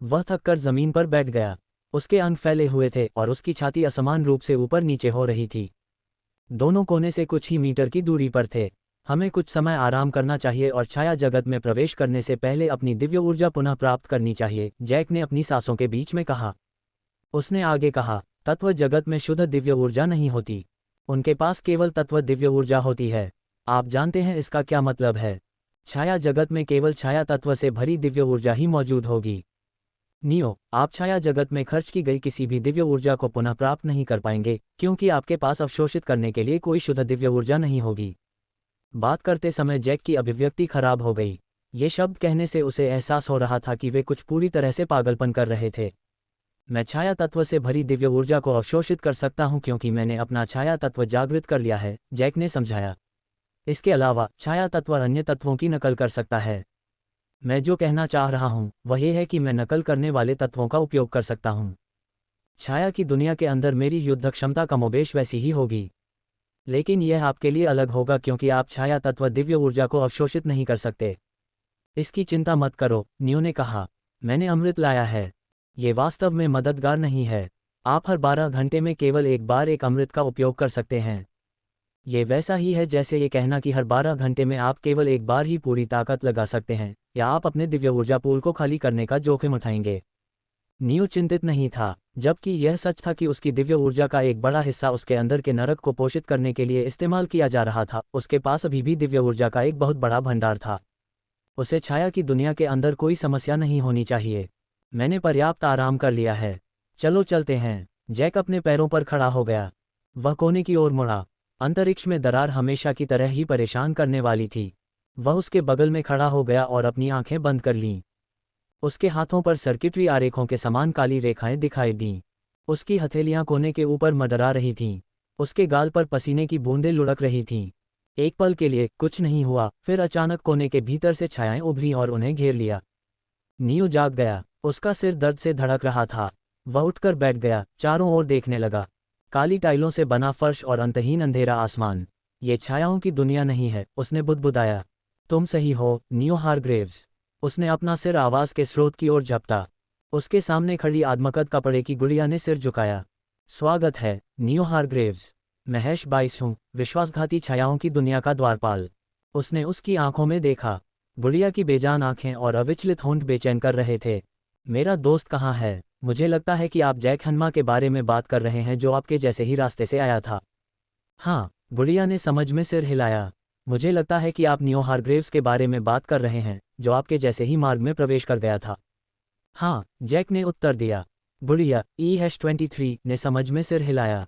वह थककर जमीन पर बैठ गया। उसके अंग फैले हुए थे और उसकी छाती असमान रूप से ऊपर नीचे हो रही थी। दोनों कोने से कुछ ही मीटर की दूरी पर थे। हमें कुछ समय आराम करना चाहिए और छाया जगत में प्रवेश करने से पहले अपनी दिव्य ऊर्जा पुनः प्राप्त करनी चाहिए, जैक ने अपनी सांसों के बीच में कहा। उसने आगे कहा, तत्व जगत में शुद्ध दिव्य ऊर्जा नहीं होती। उनके पास केवल तत्व दिव्य ऊर्जा होती है। आप जानते हैं इसका क्या मतलब है? छाया जगत में केवल छाया तत्व से भरी दिव्य ऊर्जा ही मौजूद होगी। नियो, आप छाया जगत में खर्च की गई किसी भी दिव्य ऊर्जा को पुनः प्राप्त नहीं कर पाएंगे, क्योंकि आपके पास अवशोषित करने के लिए कोई शुद्ध दिव्य ऊर्जा नहीं होगी। बात करते समय जैक की अभिव्यक्ति खराब हो गई। ये शब्द कहने से उसे एहसास हो रहा था कि वे कुछ पूरी तरह से पागलपन कर रहे थे। मैं छाया तत्व से भरी दिव्य ऊर्जा को अवशोषित कर सकता हूं क्योंकि मैंने अपना छाया तत्व जागृत कर लिया है, जैक ने समझाया। इसके अलावा छाया तत्व अन्य तत्वों की नकल कर सकता है। मैं जो कहना चाह रहा हूं वह यह है कि मैं नकल करने वाले तत्वों का उपयोग कर सकता हूं। छाया की दुनिया के अंदर मेरी युद्ध क्षमता कमोबेश वैसी ही होगी, लेकिन यह आपके लिए अलग होगा क्योंकि आप छाया तत्व दिव्य ऊर्जा को अवशोषित नहीं कर सकते। इसकी चिंता मत करो, नियो ने कहा। मैंने अमृत लाया है। ये वास्तव में मददगार नहीं है। आप हर 12 घंटे में केवल एक बार एक अमृत का उपयोग कर सकते हैं। ये वैसा ही है जैसे ये कहना कि हर 12 घंटे में आप केवल एक बार ही पूरी ताकत लगा सकते हैं, या आप अपने दिव्य ऊर्जा पूल को खाली करने का जोखिम उठाएंगे। नियो चिंतित नहीं था, जबकि यह सच था कि उसकी दिव्य ऊर्जा का एक बड़ा हिस्सा उसके अंदर के नरक को पोषित करने के लिए इस्तेमाल किया जा रहा था। उसके पास अभी भी दिव्य ऊर्जा का एक बहुत बड़ा भंडार था। उसे छाया की दुनिया के अंदर कोई समस्या नहीं होनी चाहिए। मैंने पर्याप्त आराम कर लिया है। चलो चलते हैं। जैक अपने पैरों पर खड़ा हो गया। वह कोने की ओर मुड़ा। अंतरिक्ष में दरार हमेशा की तरह ही परेशान करने वाली थी। वह उसके बगल में खड़ा हो गया और अपनी आंखें बंद कर लीं। उसके हाथों पर सर्किटरी आरेखों के समान काली रेखाएं दिखाई दीं। उसकी हथेलियां कोने के ऊपर मडरा रही थीं। उसके गाल पर पसीने की बूंदें लुढ़क रही थीं। एक पल के लिए कुछ नहीं हुआ, फिर अचानक कोने के भीतर से छायाएं उभरी और उन्हें घेर लिया। नियो जाग गया। उसका सिर दर्द से धड़क रहा था। वह उठकर बैठ गया, चारों ओर देखने लगा। काली टाइलों से बना फर्श और अंतहीन अंधेरा आसमान। ये छायाओं की दुनिया नहीं है, उसने बुदबुदाया। तुम सही हो, नियो हारग्रेव्स। उसने अपना सिर आवाज के स्रोत की ओर झपटा। उसके सामने खड़ी आदमकद कपड़े की गुड़िया ने सिर झुकाया। स्वागत है, नियो हारग्रेव्स। मैं हैश 22 हूँ, विश्वासघाती छायाओं की दुनिया का द्वारपाल। उसने उसकी आंखों में देखा। गुड़िया की बेजान आंखें और अविचलित होंठ बेचैन कर रहे थे। मेरा दोस्त कहाँ है? मुझे लगता है कि आप जैक हन्मा के बारे में बात कर रहे हैं, जो आपके जैसे ही रास्ते से आया था। हाँ, गुड़िया ने समझ में सिर हिलाया। मुझे लगता है कि आप नियो हारग्रेव्स के बारे में बात कर रहे हैं, जो आपके जैसे ही मार्ग में प्रवेश कर गया था। हाँ, जैक ने उत्तर दिया। गुड़िया E-23 ने समझ में सिर हिलाया।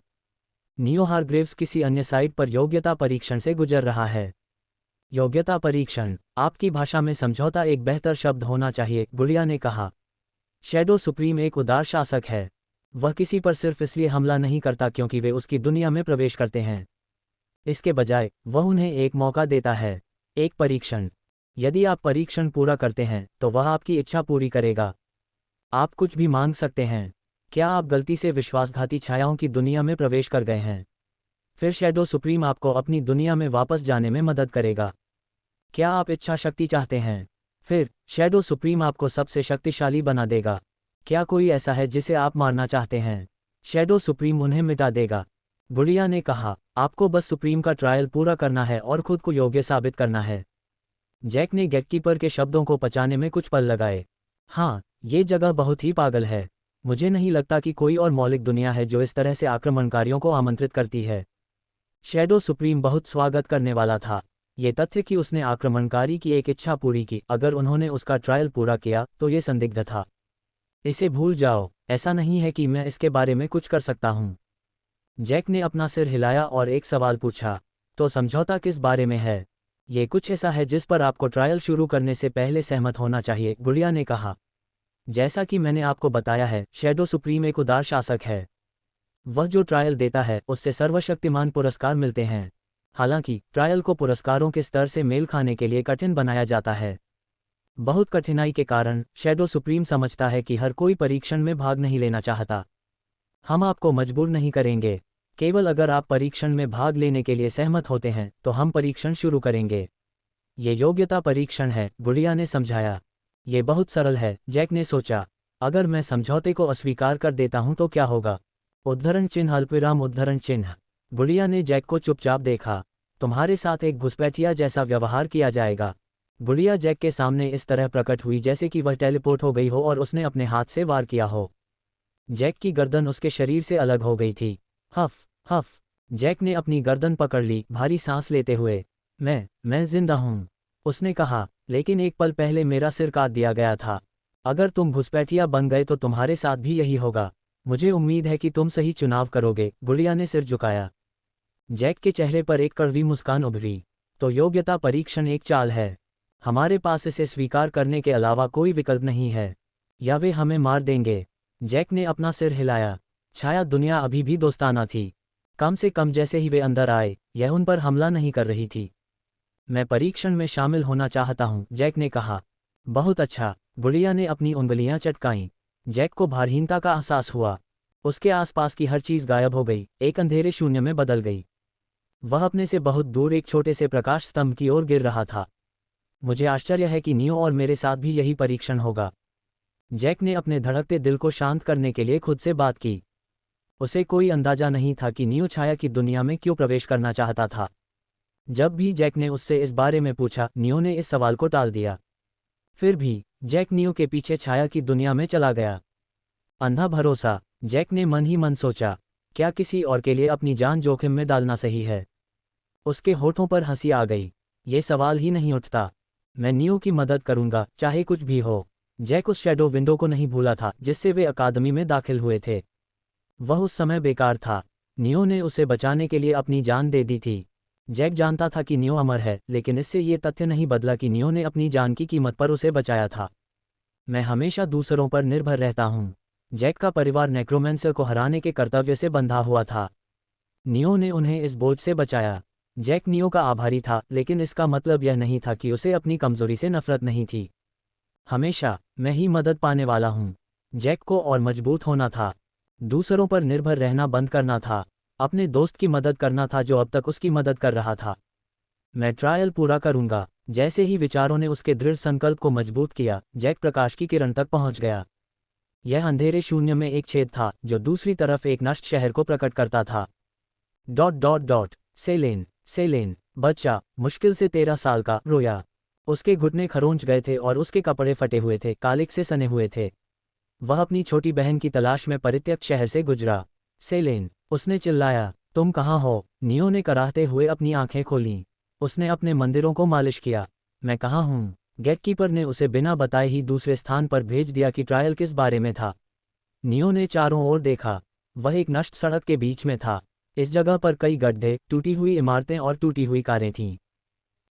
नियो हारग्रेव्स किसी अन्य साइट पर योग्यता परीक्षण से गुजर रहा है। योग्यता परीक्षण? आपकी भाषा में समझौता एक बेहतर शब्द होना चाहिए, गुड़िया ने कहा। शैडो सुप्रीम एक उदार शासक है। वह किसी पर सिर्फ इसलिए हमला नहीं करता क्योंकि वे उसकी दुनिया में प्रवेश करते हैं। इसके बजाय वह उन्हें एक मौका देता है, एक परीक्षण। यदि आप परीक्षण पूरा करते हैं तो वह आपकी इच्छा पूरी करेगा। आप कुछ भी मांग सकते हैं। क्या आप गलती से विश्वासघाती छायाओं की दुनिया में प्रवेश कर गए हैं? फिर शैडो सुप्रीम आपको अपनी दुनिया में वापस जाने में मदद करेगा। क्या आप इच्छा शक्ति चाहते हैं? फिर शैडो सुप्रीम आपको सबसे शक्तिशाली बना देगा। क्या कोई ऐसा है जिसे आप मारना चाहते हैं? शैडो सुप्रीम उन्हें मिटा देगा। गुड़िया ने कहा, आपको बस सुप्रीम का ट्रायल पूरा करना है और खुद को योग्य साबित करना है। जैक ने गेटकीपर के शब्दों को पचाने में कुछ पल लगाए। हाँ, ये जगह बहुत ही पागल है। मुझे नहीं लगता कि कोई और मौलिक दुनिया है जो इस तरह से आक्रमणकारियों को आमंत्रित करती है। शैडो सुप्रीम बहुत स्वागत करने वाला था। ये तथ्य कि उसने आक्रमणकारी की एक इच्छा पूरी की, अगर उन्होंने उसका ट्रायल पूरा किया तो ये संदिग्ध था। इसे भूल जाओ, ऐसा नहीं है कि मैं इसके बारे में कुछ कर सकता हूँ। जैक ने अपना सिर हिलाया और एक सवाल पूछा, तो समझौता किस बारे में है? ये कुछ ऐसा है जिस पर आपको ट्रायल शुरू करने से पहले सहमत होना चाहिए, गुड़िया ने कहा। जैसा कि मैंने आपको बताया है, शैडो सुप्रीम एक उदार शासक है। वह जो ट्रायल देता है उससे सर्वशक्तिमान पुरस्कार मिलते हैं। हालांकि ट्रायल को पुरस्कारों के स्तर से मेल खाने के लिए कठिन बनाया जाता है। बहुत कठिनाई के कारण शैडो सुप्रीम समझता है कि हर कोई परीक्षण में भाग नहीं लेना चाहता। हम आपको मजबूर नहीं करेंगे। केवल अगर आप परीक्षण में भाग लेने के लिए सहमत होते हैं तो हम परीक्षण शुरू करेंगे। ये योग्यता परीक्षण है, गुड़िया ने समझाया। ये बहुत सरल है, जैक ने सोचा। अगर मैं समझौते को अस्वीकार कर देता हूं तो क्या होगा? उद्धरण चिन्ह अल्पविराम उद्धरण चिन्ह। गुड़िया ने जैक को चुपचाप देखा। तुम्हारे साथ एक घुसपैठिया जैसा व्यवहार किया जाएगा। गुड़िया जैक के सामने इस तरह प्रकट हुई जैसे कि वह टेलीपोर्ट हो गई हो और उसने अपने हाथ से वार किया हो। जैक की गर्दन उसके शरीर से अलग हो गई थी। हफ हफ। जैक ने अपनी गर्दन पकड़ ली, भारी सांस लेते हुए। मैं जिंदा हूं, उसने कहा, लेकिन एक पल पहले मेरा सिर काट दिया गया था। अगर तुम घुसपैठिया बन गए तो तुम्हारे साथ भी यही होगा। मुझे उम्मीद है कि तुम सही चुनाव करोगे, गुड़िया ने सिर झुकाया। जैक के चेहरे पर एक कड़वी मुस्कान उभरी। तो योग्यता परीक्षण एक चाल है। हमारे पास इसे स्वीकार करने के अलावा कोई विकल्प नहीं है, या वे हमें मार देंगे। जैक ने अपना सिर हिलाया। छाया दुनिया अभी भी दोस्ताना थी। कम से कम जैसे ही वे अंदर आए, यह उन पर हमला नहीं कर रही थी। मैं परीक्षण में शामिल होना चाहता हूं, जैक ने कहा। बहुत अच्छा, गुड़िया ने अपनी उंगलियां चटकाईं। जैक को भारहीनता का एहसास हुआ। उसके आसपास की हर चीज गायब हो गई, एक अंधेरे शून्य में बदल गई। वह अपने से बहुत दूर एक छोटे से प्रकाश स्तंभ की ओर गिर रहा था। मुझे आश्चर्य है कि नियो और मेरे साथ भी यही परीक्षण होगा। जैक ने अपने धड़कते दिल को शांत करने के लिए खुद से बात की। उसे कोई अंदाजा नहीं था कि नियो छाया की दुनिया में क्यों प्रवेश करना चाहता था। जब भी जैक ने उससे इस बारे में पूछा, नियो ने इस सवाल को टाल दिया। फिर भी जैक नियो के पीछे छाया की दुनिया में चला गया। अंधा भरोसा, जैक ने मन ही मन सोचा। क्या किसी और के लिए अपनी जान जोखिम में डालना सही है? उसके होठों पर हंसी आ गई। ये सवाल ही नहीं उठता। मैं नियो की मदद करूंगा, चाहे कुछ भी हो। जैक उस शैडो विंडो को नहीं भूला था जिससे वे अकादमी में दाखिल हुए थे। वह उस समय बेकार था। नियो ने उसे बचाने के लिए अपनी जान दे दी थी। जैक जानता था कि नियो अमर है, लेकिन इससे ये तथ्य नहीं बदला कि नियो ने अपनी जान की कीमत पर उसे बचाया था। मैं हमेशा दूसरों पर निर्भर रहता हूँ। जैक का परिवार नेक्रोमेंसर को हराने के कर्तव्य से बंधा हुआ था। नियो ने उन्हें इस बोझ से बचाया। जैक नियो का आभारी था, लेकिन इसका मतलब यह नहीं था कि उसे अपनी कमजोरी से नफरत नहीं थी। हमेशा मैं ही मदद पाने वाला हूँ। जैक को और मजबूत होना था। दूसरों पर निर्भर रहना बंद करना था। अपने दोस्त की मदद करना था जो अब तक उसकी मदद कर रहा था। मैं ट्रायल पूरा करूंगा। जैसे ही विचारों ने उसके दृढ़ संकल्प को मजबूत किया, जैक प्रकाश की किरण तक पहुंच गया। यह अंधेरे शून्य में एक छेद था जो दूसरी तरफ एक नष्ट शहर को प्रकट करता था। ... सेलेन, बच्चा, मुश्किल से 13 साल का, रोया। उसके घुटने खरोंच गए थे और उसके कपड़े फटे हुए थे, कालिक से सने हुए थे। वह अपनी छोटी बहन की तलाश में परित्यक्त शहर से गुजरा। सेलेन, उसने चिल्लाया, तुम कहाँ हो? नियो ने कराहते हुए अपनी आंखें खोलीं। उसने अपने मंदिरों को मालिश किया। मैं कहाँ हूँ? गेटकीपर ने उसे बिना बताए ही दूसरे स्थान पर भेज दिया कि ट्रायल किस बारे में था। नियो ने चारों ओर देखा। वह एक नष्ट सड़क के बीच में था। इस जगह पर कई गड्ढे, टूटी हुई इमारतें और टूटी हुई कारें थीं।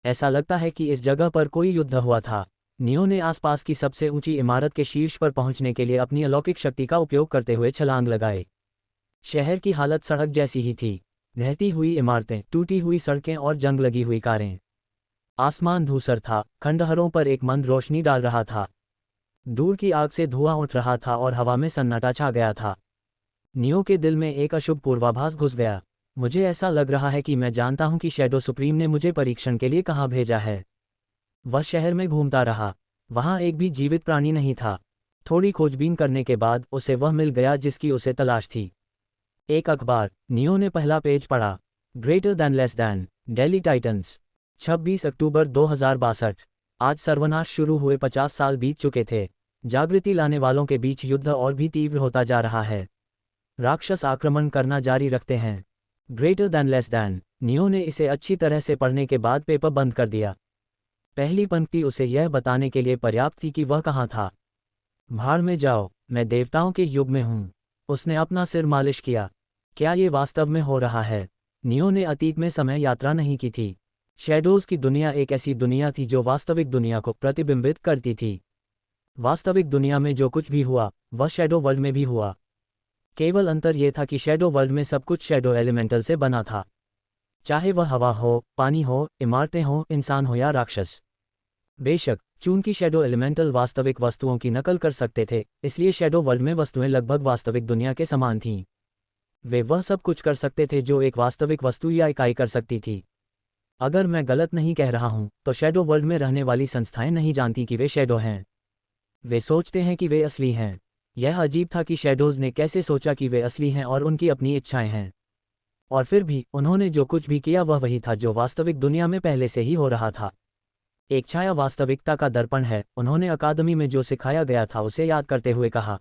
ऐसा लगता है कि इस जगह पर कोई युद्ध हुआ था। नियो ने आसपास की सबसे ऊंची इमारत के शीर्ष पर पहुंचने के लिए अपनी अलौकिक शक्ति का उपयोग करते हुए छलांग लगाए। शहर की हालत सड़क जैसी ही थी। ढहती हुई इमारतें, टूटी हुई सड़कें और जंग लगी हुई कारें। आसमान धूसर था, खंडहरों पर एक मंद रोशनी डाल रहा था। दूर की आग से धुआं उठ रहा था और हवा में सन्नाटा छा गया था। नियो के दिल में एक अशुभ पूर्वाभास घुस गया। मुझे ऐसा लग रहा है कि मैं जानता हूं कि शैडो सुप्रीम ने मुझे परीक्षण के लिए कहाँ भेजा है। वह शहर में घूमता रहा। वहां एक भी जीवित प्राणी नहीं था। थोड़ी खोजबीन करने के बाद उसे वह मिल गया जिसकी उसे तलाश थी। एक अखबार। नियो ने पहला पेज पढ़ा। Greater than less than, daily titans, 26 अक्टूबर 2062। आज सर्वनाश शुरू हुए 50 साल बीत चुके थे। जागृति लाने वालों के बीच युद्ध और भी तीव्र होता जा रहा है। राक्षस आक्रमण करना जारी रखते हैं। Greater than less than. Neo ने इसे अच्छी तरह से पढ़ने के बाद पेपर बंद कर दिया। पहली पंक्ति उसे यह बताने के लिए पर्याप्त थी कि वह कहाँ था। भाड़ में जाओ, मैं देवताओं के युग में हूँ। उसने अपना सिर मालिश किया। क्या ये वास्तव में हो रहा है? नियो ने अतीत में समय यात्रा नहीं की थी। शैडोज की दुनिया एक ऐसी दुनिया थी जो वास्तविक दुनिया को प्रतिबिंबित करती थी। वास्तविक दुनिया में जो कुछ भी हुआ वह शैडो वर्ल्ड में भी हुआ। केवल अंतर यह था कि शैडो वर्ल्ड में सब कुछ शैडो एलिमेंटल से बना था, चाहे वह हवा हो, पानी हो, इमारतें हों, इंसान हो या राक्षस। बेशक चूंकि शैडो एलिमेंटल वास्तविक वस्तुओं की नकल कर सकते थे, इसलिए शैडो वर्ल्ड में वस्तुएं लगभग वास्तविक दुनिया के समान थीं। वे वह सब कुछ कर सकते थे जो एक वास्तविक वस्तु या इकाई कर सकती थी। अगर मैं गलत नहीं कह रहा हूं, तो शैडो वर्ल्ड में रहने वाली संस्थाएं नहीं जानती कि वे शैडो हैं। वे सोचते हैं कि वे असली हैं। यह अजीब था कि शैडोज ने कैसे सोचा कि वे असली हैं और उनकी अपनी इच्छाएं हैं। और फिर भी उन्होंने जो कुछ भी किया वह वही था जो वास्तविक दुनिया में पहले से ही हो रहा था। एक छाया वास्तविकता का दर्पण है, उन्होंने अकादमी में जो सिखाया गया था उसे याद करते हुए कहा।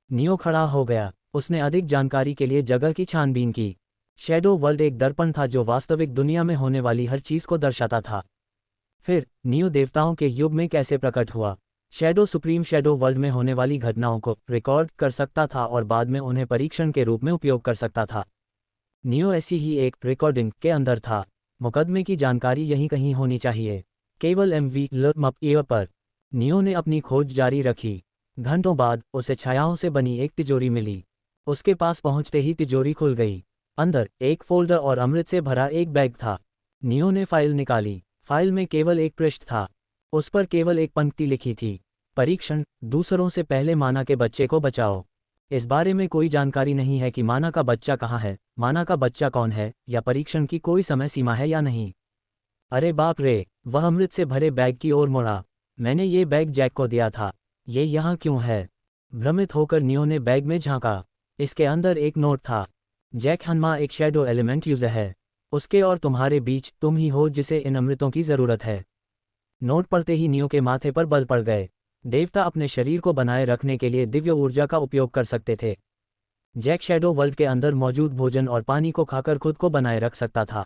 नियो खड़ा हो गया। उसने अधिक जानकारी के लिए जगह की छानबीन की। शैडो वर्ल्ड एक दर्पण था जो वास्तविक दुनिया में होने वाली हर चीज को दर्शाता था। फिर नियो देवताओं के युग में कैसे प्रकट हुआ? शैडो सुप्रीम शैडो वर्ल्ड में होने वाली घटनाओं को रिकॉर्ड कर सकता था और बाद में उन्हें परीक्षण के रूप में उपयोग कर सकता था। नियो ऐसी ही एक रिकॉर्डिंग के अंदर था। मुकदमे की जानकारी यहीं कहीं होनी चाहिए। केवल MV पर नियो ने अपनी खोज जारी रखी। घंटों बाद उसे छायाओं से बनी एक तिजोरी मिली। उसके पास पहुंचते ही तिजोरी खुल गई। अंदर एक फोल्डर और अमृत से भरा एक बैग था। नियो ने फाइल निकाली। फाइल में केवल एक पृष्ठ था। उस पर केवल एक पंक्ति लिखी थी, परीक्षण, दूसरों से पहले माना के बच्चे को बचाओ। इस बारे में कोई जानकारी नहीं है कि माना का बच्चा कहाँ है, माना का बच्चा कौन है, या परीक्षण की कोई समय सीमा है या नहीं। अरे बाप रे! वह अमृत से भरे बैग की ओर मुड़ा। मैंने ये बैग जैक को दिया था, ये यहाँ क्यों है? भ्रमित होकर नियो ने बैग में झांका। इसके अंदर एक नोट था। जैक हनमा एक शैडो एलिमेंट यूजर है। उसके और तुम्हारे बीच तुम ही हो जिसे इन अमृतों की जरूरत है। नोट पढ़ते ही नियो के माथे पर बल पड़ गए। देवता अपने शरीर को बनाए रखने के लिए दिव्य ऊर्जा का उपयोग कर सकते थे। जैक शैडो वर्ल्ड के अंदर मौजूद भोजन और पानी को खाकर खुद को बनाए रख सकता था,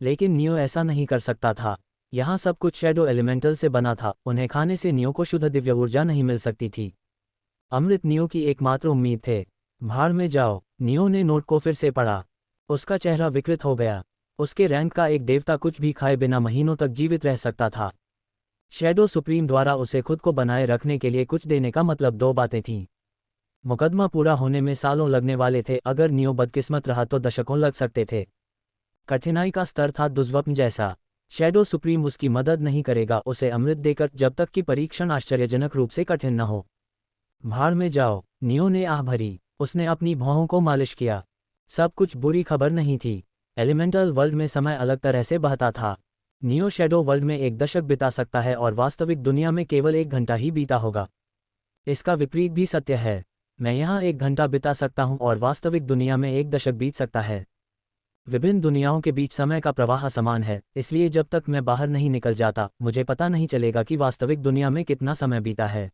लेकिन नियो ऐसा नहीं कर सकता था। यहाँ सब कुछ शैडो एलिमेंटल से बना था, उन्हें खाने से नियो को शुद्ध दिव्य ऊर्जा नहीं मिल सकती थी। अमृत नियो की एकमात्र उम्मीद थे। भाड़ में जाओ। नियो ने नोट को फिर से पढ़ा। उसका चेहरा विकृत हो गया। उसके रैंक का एक देवता कुछ भी खाए बिना महीनों तक जीवित रह सकता था। शैडो सुप्रीम द्वारा उसे खुद को बनाए रखने के लिए कुछ देने का मतलब दो बातें थीं। मुकदमा पूरा होने में सालों लगने वाले थे, अगर नियो बदकिस्मत रहा तो दशकों लग सकते थे। कठिनाई का स्तर था दुर्स्वप्न जैसा। शैडो सुप्रीम उसकी मदद नहीं करेगा उसे अमृत देकर जब तक कि परीक्षण आश्चर्यजनक रूप से कठिन न हो। भाड़ में जाओ। नियो ने आह भरी। उसने अपनी भौहों को मालिश किया। सब कुछ बुरी खबर नहीं थी। एलिमेंटल वर्ल्ड में समय अलग तरह से बहता था। नियो शैडो वर्ल्ड में एक दशक बिता सकता है और वास्तविक दुनिया में केवल 1 घंटा ही बीता होगा। इसका विपरीत भी सत्य है। मैं यहाँ 1 घंटा बिता सकता हूँ और वास्तविक दुनिया में 1 दशक बीत सकता है। विभिन्न दुनियाओं के बीच समय का प्रवाह समान है, इसलिए जब तक मैं बाहर नहीं निकल जाता मुझे पता नहीं चलेगा कि वास्तविक दुनिया में कितना समय बीता है।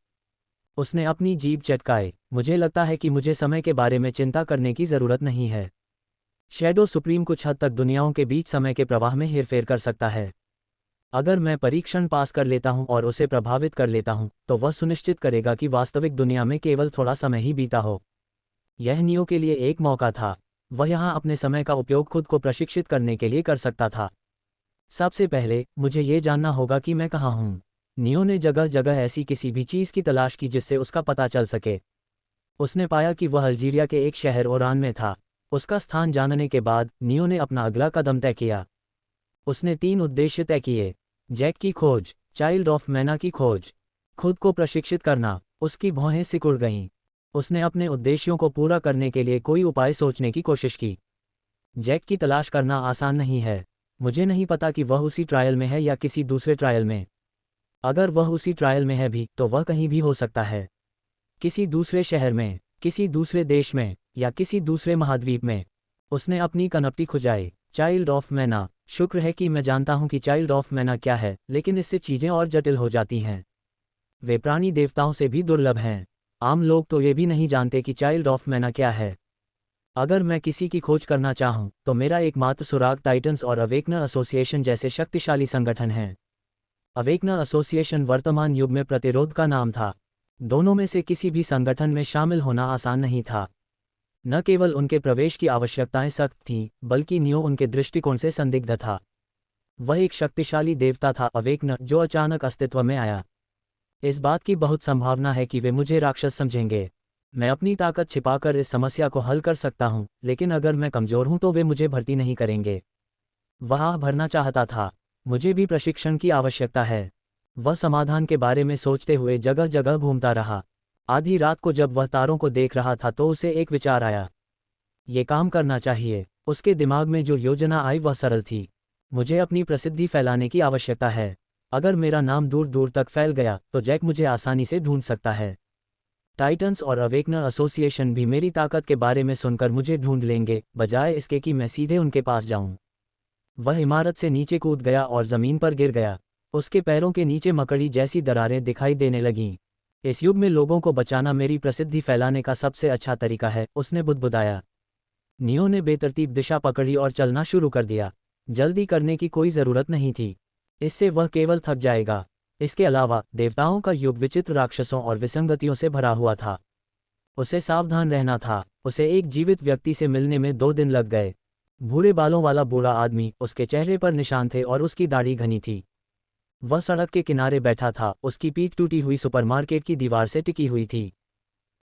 उसने अपनी जीभ चटकाई। मुझे लगता है कि मुझे समय के बारे में चिंता करने की ज़रूरत नहीं है। शैडो सुप्रीम कुछ हद तक दुनियाओं के बीच समय के प्रवाह में हेरफेर कर सकता है। अगर मैं परीक्षण पास कर लेता हूं और उसे प्रभावित कर लेता हूं, तो वह सुनिश्चित करेगा कि वास्तविक दुनिया में केवल थोड़ा समय ही बीता हो। यह नियो के लिए एक मौका था। वह यहाँ अपने समय का उपयोग खुद को प्रशिक्षित करने के लिए कर सकता था। सबसे पहले मुझे ये जानना होगा कि मैं कहाँ हूँ। नियो ने जगह जगह ऐसी किसी भी चीज़ की तलाश की जिससे उसका पता चल सके। उसने पाया कि वह अल्जीरिया के एक शहर ओरान में था। उसका स्थान जानने के बाद नियो ने अपना अगला कदम तय किया। उसने 3 उद्देश्य तय किए। जैक की खोज, चाइल्ड ऑफ मैना की खोज। खुद को प्रशिक्षित करना, उसकी भौहें सिकुड़ गईं। उसने अपने उद्देश्यों को पूरा करने के लिए कोई उपाय सोचने की कोशिश की। जैक की तलाश करना आसान नहीं है। मुझे नहीं पता कि वह उसी ट्रायल में है या किसी दूसरे ट्रायल में। अगर वह उसी ट्रायल में है भी तो वह कहीं भी हो सकता है। किसी दूसरे शहर में, किसी दूसरे देश में, या किसी दूसरे महाद्वीप में। उसने अपनी कनपटी खुजाई। चाइल्ड ऑफ मैना। शुक्र है कि मैं जानता हूं कि चाइल्ड ऑफ मैना क्या है, लेकिन इससे चीज़ें और जटिल हो जाती हैं। वे प्राणी देवताओं से भी दुर्लभ हैं। आम लोग तो ये भी नहीं जानते कि चाइल्ड ऑफ मैना क्या है। अगर मैं किसी की खोज करना चाहूं तो मेरा एकमात्र सुराग टाइटन्स और अवेकनर एसोसिएशन जैसे शक्तिशाली संगठन हैं। अवेकनर एसोसिएशन वर्तमान युग में प्रतिरोध का नाम था। दोनों में से किसी भी संगठन में शामिल होना आसान नहीं था। न केवल उनके प्रवेश की आवश्यकताएं सख्त थीं, बल्कि नियो उनके दृष्टिकोण से संदिग्ध था। वह एक शक्तिशाली देवता था, अवेकनर, जो अचानक अस्तित्व में आया। इस बात की बहुत संभावना है कि वे मुझे राक्षस समझेंगे। मैं अपनी ताकत छिपाकर इस समस्या को हल कर सकता हूं, लेकिन अगर मैं कमज़ोर हूं तो वे मुझे भर्ती नहीं करेंगे। वह भरना चाहता था। मुझे भी प्रशिक्षण की आवश्यकता है। वह समाधान के बारे में सोचते हुए जगह जगह घूमता रहा। आधी रात को जब वह तारों को देख रहा था तो उसे एक विचार आया। ये काम करना चाहिए। उसके दिमाग में जो योजना आई वह सरल थी। मुझे अपनी प्रसिद्धि फैलाने की आवश्यकता है। अगर मेरा नाम दूर दूर तक फैल गया तो जैक मुझे आसानी से ढूंढ सकता है। टाइटन्स और अवेकनर एसोसिएशन भी मेरी ताकत के बारे में सुनकर मुझे ढूंढ लेंगे, बजाय इसके कि मैं सीधे उनके पास जाऊं। वह इमारत से नीचे कूद गया और ज़मीन पर गिर गया। उसके पैरों के नीचे मकड़ी जैसी दरारें दिखाई देने लगीं। इस युग में लोगों को बचाना मेरी प्रसिद्धि फैलाने का सबसे अच्छा तरीका है, उसने बुदबुदाया। नियो ने बेतरतीब दिशा पकड़ी और चलना शुरू कर दिया। जल्दी करने की कोई ज़रूरत नहीं थी। इससे वह केवल थक जाएगा। इसके अलावा देवताओं का युग विचित्र राक्षसों और विसंगतियों से भरा हुआ था। उसे सावधान रहना था। उसे एक जीवित व्यक्ति से मिलने में 2 दिन लग गए। भूरे बालों वाला बूढ़ा आदमी, उसके चेहरे पर निशान थे और उसकी दाढ़ी घनी थी। वह सड़क के किनारे बैठा था, उसकी पीठ टूटी हुई सुपरमार्केट की दीवार से टिकी हुई थी।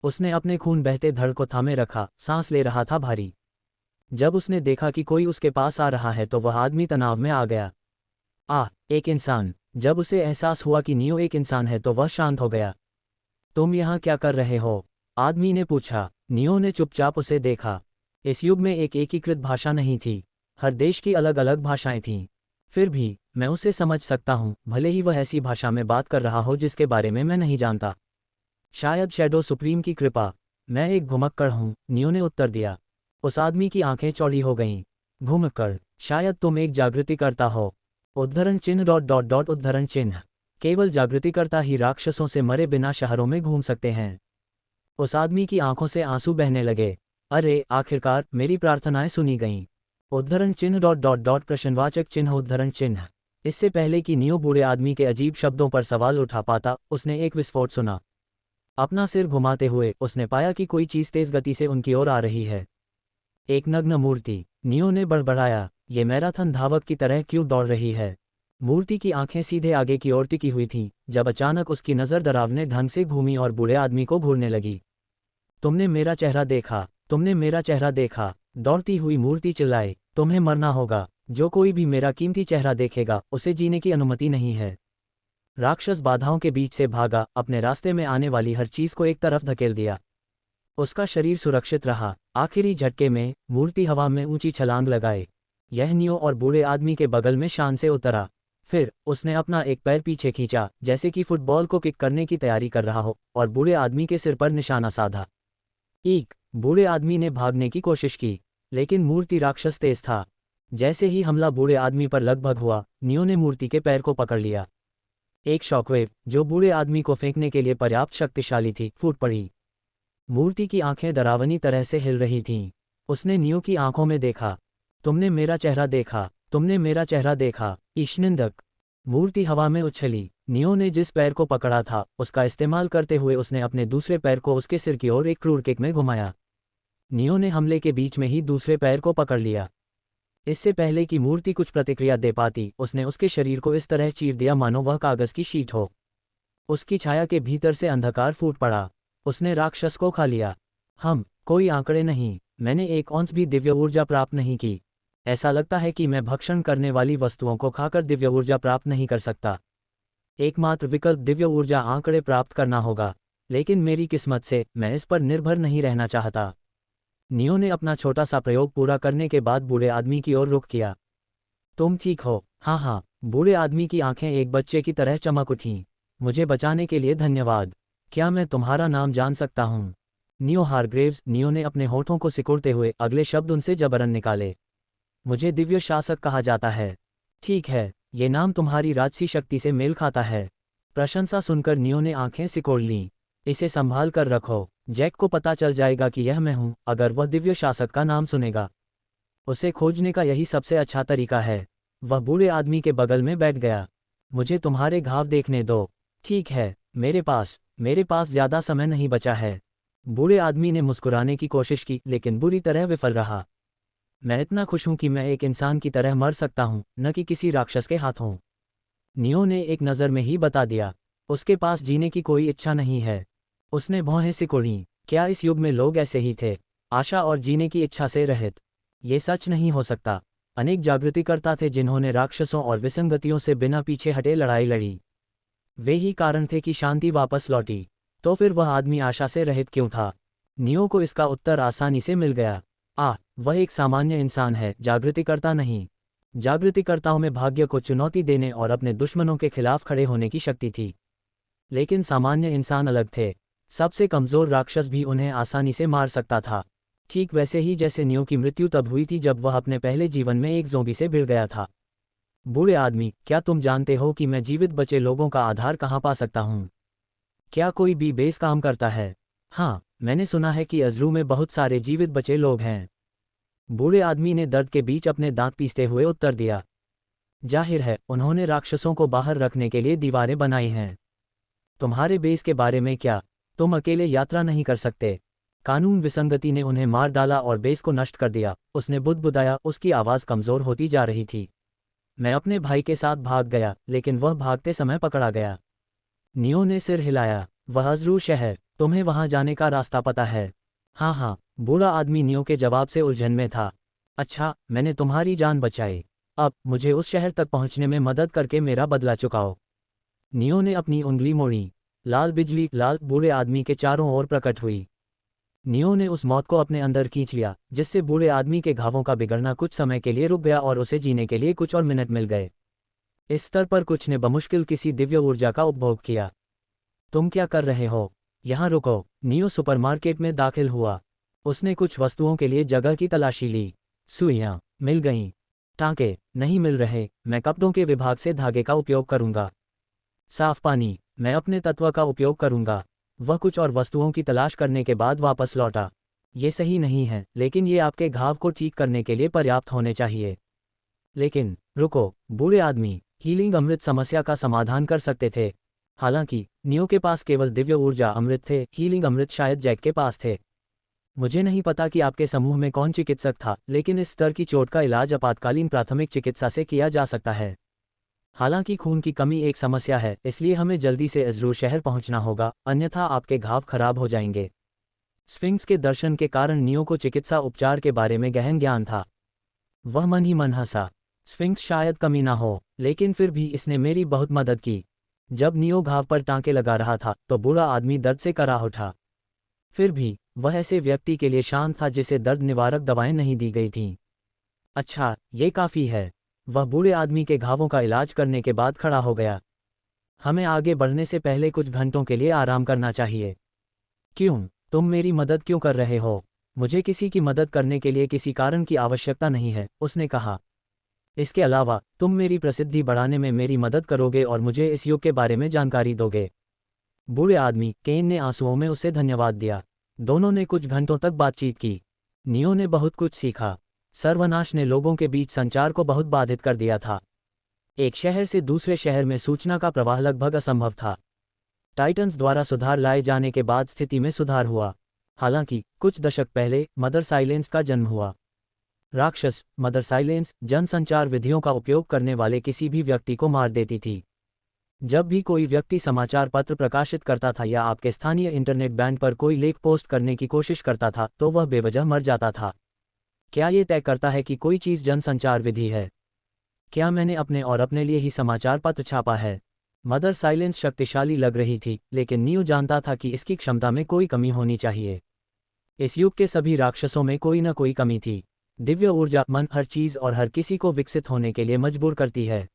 उसने अपने खून बहते धड़ को थामे रखा, सांस ले रहा था भारी। जब उसने देखा कि कोई उसके पास आ रहा है तो वह आदमी तनाव में आ गया। एक इंसान। जब उसे एहसास हुआ कि नियो एक इंसान है तो वह शांत हो गया। तुम यहाँ क्या कर रहे हो? आदमी ने पूछा। नियो ने चुपचाप उसे देखा। इस युग में एक एकीकृत भाषा नहीं थी। हर देश की अलग अलग भाषाएं थीं। फिर भी मैं उसे समझ सकता हूँ, भले ही वह ऐसी भाषा में बात कर रहा हो जिसके बारे में मैं नहीं जानता। शायद शैडो सुप्रीम की कृपा। मैं एक घुमक्कड़ हूँ, नियो ने उत्तर दिया। उस आदमी की आंखें चौड़ी हो गईं। घुमक्कड़? शायद तुम एक जागृतिकर्ता हो। उद्धरण चिन्ह उद्धरण चिन्ह। केवल जागृतिकर्ता ही राक्षसों से मरे बिना शहरों में घूम सकते हैं। उस आदमी की आंखों से आंसू बहने लगे। अरे, आखिरकार मेरी प्रार्थनाएं सुनी गईं। उद्धरण चिन्ह प्रश्नवाचक चिन्ह उद्धरण चिन्ह। इससे पहले कि नियो बूढ़े आदमी के अजीब शब्दों पर सवाल उठा पाता, उसने एक विस्फोट सुना। अपना सिर घुमाते हुए उसने पाया कि कोई चीज़ तेज गति से उनकी ओर आ रही है। एक नग्न मूर्ति। नियो ने बड़बड़ाया, ये मैराथन धावक की तरह क्यों दौड़ रही है? मूर्ति की आंखें सीधे आगे की ओर टिकी हुई थीं, जब अचानक उसकी नज़र डरावने ढंग से घूमी और बूढ़े आदमी को घूरने लगी। तुमने मेरा चेहरा देखा, तुमने मेरा चेहरा देखा, दौड़ती हुई मूर्ति चिल्लाई। तुम्हें मरना होगा। जो कोई भी मेरा कीमती चेहरा देखेगा, उसे जीने की अनुमति नहीं है। राक्षस बाधाओं के बीच से भागा, अपने रास्ते में आने वाली हर चीज़ को एक तरफ धकेल दिया। उसका शरीर सुरक्षित रहा। आखिरी झटके में मूर्ति हवा में ऊंची छलांग लगाए। यह नियो और बूढ़े आदमी के बगल में शान से उतरा। फिर उसने अपना एक पैर पीछे खींचा, जैसे कि फुटबॉल को किक करने की तैयारी कर रहा हो, और बूढ़े आदमी के सिर पर निशाना साधा। बूढ़े आदमी ने भागने की कोशिश की, लेकिन मूर्ति राक्षस तेज था। जैसे ही हमला बूढ़े आदमी पर लगभग हुआ, नियो ने मूर्ति के पैर को पकड़ लिया। एक शॉकवेव, जो बूढ़े आदमी को फेंकने के लिए पर्याप्त शक्तिशाली थी, फूट पड़ी। मूर्ति की आंखें डरावनी तरह से हिल रही थीं। उसने नियो की आंखों में देखा। तुमने मेरा चेहरा देखा, तुमने मेरा चेहरा देखा। ईशनिंदक। मूर्ति हवा में उछली। नियो ने जिस पैर को पकड़ा था, उसका इस्तेमाल करते हुए उसने अपने दूसरे पैर को उसके सिर की ओर एक क्रूर किक में घुमाया। नियो ने हमले के बीच में ही दूसरे पैर को पकड़ लिया। इससे पहले कि मूर्ति कुछ प्रतिक्रिया दे पाती, उसने उसके शरीर को इस तरह चीर दिया मानो वह कागज की शीट हो। उसकी छाया के भीतर से अंधकार फूट पड़ा। उसने राक्षस को खा लिया। कोई आंकड़े नहीं। मैंने एक औंस भी दिव्य ऊर्जा प्राप्त नहीं की। ऐसा लगता है कि मैं भक्षण करने वाली वस्तुओं को खाकर दिव्य ऊर्जा प्राप्त नहीं कर सकता। एकमात्र विकल्प दिव्य ऊर्जा आंकड़े प्राप्त करना होगा, लेकिन मेरी किस्मत से मैं इस पर निर्भर नहीं रहना चाहता। नियो ने अपना छोटा सा प्रयोग पूरा करने के बाद बूढ़े आदमी की ओर रुख किया। तुम ठीक हो? हाँ हाँ। बूढ़े आदमी की आंखें एक बच्चे की तरह चमक उठीं। मुझे बचाने के लिए धन्यवाद। क्या मैं तुम्हारा नाम जान सकता हूँ? नियो हारग्रेव्स। नियो ने अपने होठों को सिकुड़ते हुए अगले शब्द उनसे जबरन निकाले। मुझे दिव्य शासक कहा जाता है। ठीक है, ये नाम तुम्हारी राजसी शक्ति से मेल खाता है। प्रशंसा सुनकर नियो ने आंखें सिकोड़ लीं। इसे संभाल कर रखो। जैक को पता चल जाएगा कि यह मैं हूँ अगर वह दिव्य शासक का नाम सुनेगा। उसे खोजने का यही सबसे अच्छा तरीका है। वह बूढ़े आदमी के बगल में बैठ गया। मुझे तुम्हारे घाव देखने दो। ठीक है, मेरे पास ज़्यादा समय नहीं बचा है। बूढ़े आदमी ने मुस्कुराने की कोशिश की, लेकिन बुरी तरह विफल रहा। मैं इतना खुश हूं कि मैं एक इंसान की तरह मर सकता हूं, न कि किसी राक्षस के हाथों। नियो ने एक नज़र में ही बता दिया। उसके पास जीने की कोई इच्छा नहीं है। उसने भौहें सिकोड़ीं। क्या इस युग में लोग ऐसे ही थे, आशा और जीने की इच्छा से रहित? ये सच नहीं हो सकता। अनेक जागृतिकर्ता थे जिन्होंने राक्षसों और विसंगतियों से बिना पीछे हटे लड़ाई लड़ी। वे ही कारण थे कि शांति वापस लौटी। तो फिर वह आदमी आशा से रहित क्यों था? नियो को इसका उत्तर आसानी से मिल गया। वह एक सामान्य इंसान है, जागृतिकर्ता नहीं। जागृतिकर्ताओं में भाग्य को चुनौती देने और अपने दुश्मनों के खिलाफ खड़े होने की शक्ति थी। लेकिन सामान्य इंसान अलग थे। सबसे कमज़ोर राक्षस भी उन्हें आसानी से मार सकता था। ठीक वैसे ही जैसे नियो की मृत्यु तब हुई थी जब वह अपने पहले जीवन में एक ज़ोंबी से भिड़ गया था। बूढ़े आदमी, क्या तुम जानते हो कि मैं जीवित बचे लोगों का आधार कहाँ पा सकता हूँ? क्या कोई भी बेस काम करता है? हाँ, मैंने सुना है कि अज़रू में बहुत सारे जीवित बचे लोग हैं। बूढ़े आदमी ने दर्द के बीच अपने दांत पीसते हुए उत्तर दिया। जाहिर है, उन्होंने राक्षसों को बाहर रखने के लिए दीवारें बनाई हैं। तुम्हारे बेस के बारे में क्या? तुम अकेले यात्रा नहीं कर सकते। कानून विसंगति ने उन्हें मार डाला और बेस को नष्ट कर दिया। उसने बुदबुदाया, उसकी आवाज़ कमज़ोर होती जा रही थी। मैं अपने भाई के साथ भाग गया, लेकिन वह भागते समय पकड़ा गया। नियो ने सिर हिलाया। वह अज़रू शहर, तुम्हें वहां जाने का रास्ता पता है? हाँ हाँ। बूढ़ा आदमी नियो के जवाब से उलझन में था। अच्छा, मैंने तुम्हारी जान बचाई। अब मुझे उस शहर तक पहुंचने में मदद करके मेरा बदला चुकाओ। नियो ने अपनी उंगली मोड़ी। लाल बिजली लाल बूढ़े आदमी के चारों ओर प्रकट हुई। नियो ने उस मौत को अपने अंदर खींच लिया, जिससे बूढ़े आदमी के घावों का बिगड़ना कुछ समय के लिए रुक गया और उसे जीने के लिए कुछ और मिनट मिल गए। इस स्तर पर कुछ ने बमुश्किल किसी दिव्य ऊर्जा का उपभोग किया। तुम क्या कर रहे हो? यहाँ रुको। नियो सुपरमार्केट में दाखिल हुआ। उसने कुछ वस्तुओं के लिए जगह की तलाशी ली। सुइयाँ मिल गईं। टाँके नहीं मिल रहे। मैं कपड़ों के विभाग से धागे का उपयोग करूँगा। साफ पानी, मैं अपने तत्व का उपयोग करूँगा। वह कुछ और वस्तुओं की तलाश करने के बाद वापस लौटा। ये सही नहीं है, लेकिन ये आपके घाव को ठीक करने के लिए पर्याप्त होने चाहिए। लेकिन रुको, बूढ़े आदमी, हीलिंग अमृत समस्या का समाधान कर सकते थे। हालांकि नियो के पास केवल दिव्य ऊर्जा अमृत थे, हीलिंग अमृत शायद जैक के पास थे। मुझे नहीं पता कि आपके समूह में कौन चिकित्सक था, लेकिन इस स्तर की चोट का इलाज आपातकालीन प्राथमिक चिकित्सा से किया जा सकता है। हालांकि खून की कमी एक समस्या है, इसलिए हमें जल्दी से अज़रू शहर पहुंचना होगा, अन्यथा आपके घाव खराब हो जाएंगे। स्फिंक्स के दर्शन के कारण नियो को चिकित्सा उपचार के बारे में गहन ज्ञान था। वह मन ही मन हंसा। स्फिंक्स शायद कमी ना हो, लेकिन फिर भी इसने मेरी बहुत मदद की। जब नियो घाव पर टाँके लगा रहा था तो बूढ़ा आदमी दर्द से कराह उठा। फिर भी वह ऐसे व्यक्ति के लिए शांत था जिसे दर्द निवारक दवाएं नहीं दी गई थीं। अच्छा, ये काफ़ी है। वह बूढ़े आदमी के घावों का इलाज करने के बाद खड़ा हो गया। हमें आगे बढ़ने से पहले कुछ घंटों के लिए आराम करना चाहिए। क्यों? तुम मेरी मदद क्यों कर रहे हो? मुझे किसी की मदद करने के लिए किसी कारण की आवश्यकता नहीं है, उसने कहा। इसके अलावा तुम मेरी प्रसिद्धि बढ़ाने में मेरी मदद करोगे और मुझे इस युग के बारे में जानकारी दोगे। बूढ़े आदमी केन ने आंसुओं में उसे धन्यवाद दिया। दोनों ने कुछ घंटों तक बातचीत की। नियो ने बहुत कुछ सीखा। सर्वनाश ने लोगों के बीच संचार को बहुत बाधित कर दिया था। एक शहर से दूसरे शहर में सूचना का प्रवाह लगभग असंभव था। टाइटन्स द्वारा सुधार लाए जाने के बाद स्थिति में सुधार हुआ। हालांकि कुछ दशक पहले मदर साइलेंस का जन्म हुआ। राक्षस मदर साइलेंस जनसंचार विधियों का उपयोग करने वाले किसी भी व्यक्ति को मार देती थी। जब भी कोई व्यक्ति समाचार पत्र प्रकाशित करता था या आपके स्थानीय इंटरनेट बैंड पर कोई लेख पोस्ट करने की कोशिश करता था तो वह बेवजह मर जाता था। क्या ये तय करता है कि कोई चीज़ जनसंचार विधि है? क्या मैंने अपने और अपने लिए ही समाचार पत्र छापा है? मदर साइलेंस शक्तिशाली लग रही थी, लेकिन नियो जानता था कि इसकी क्षमता में कोई कमी होनी चाहिए। इस युग के सभी राक्षसों में कोई न कोई कमी थी। दिव्य ऊर्जा मन हर चीज़ और हर किसी को विकसित होने के लिए मजबूर करती है।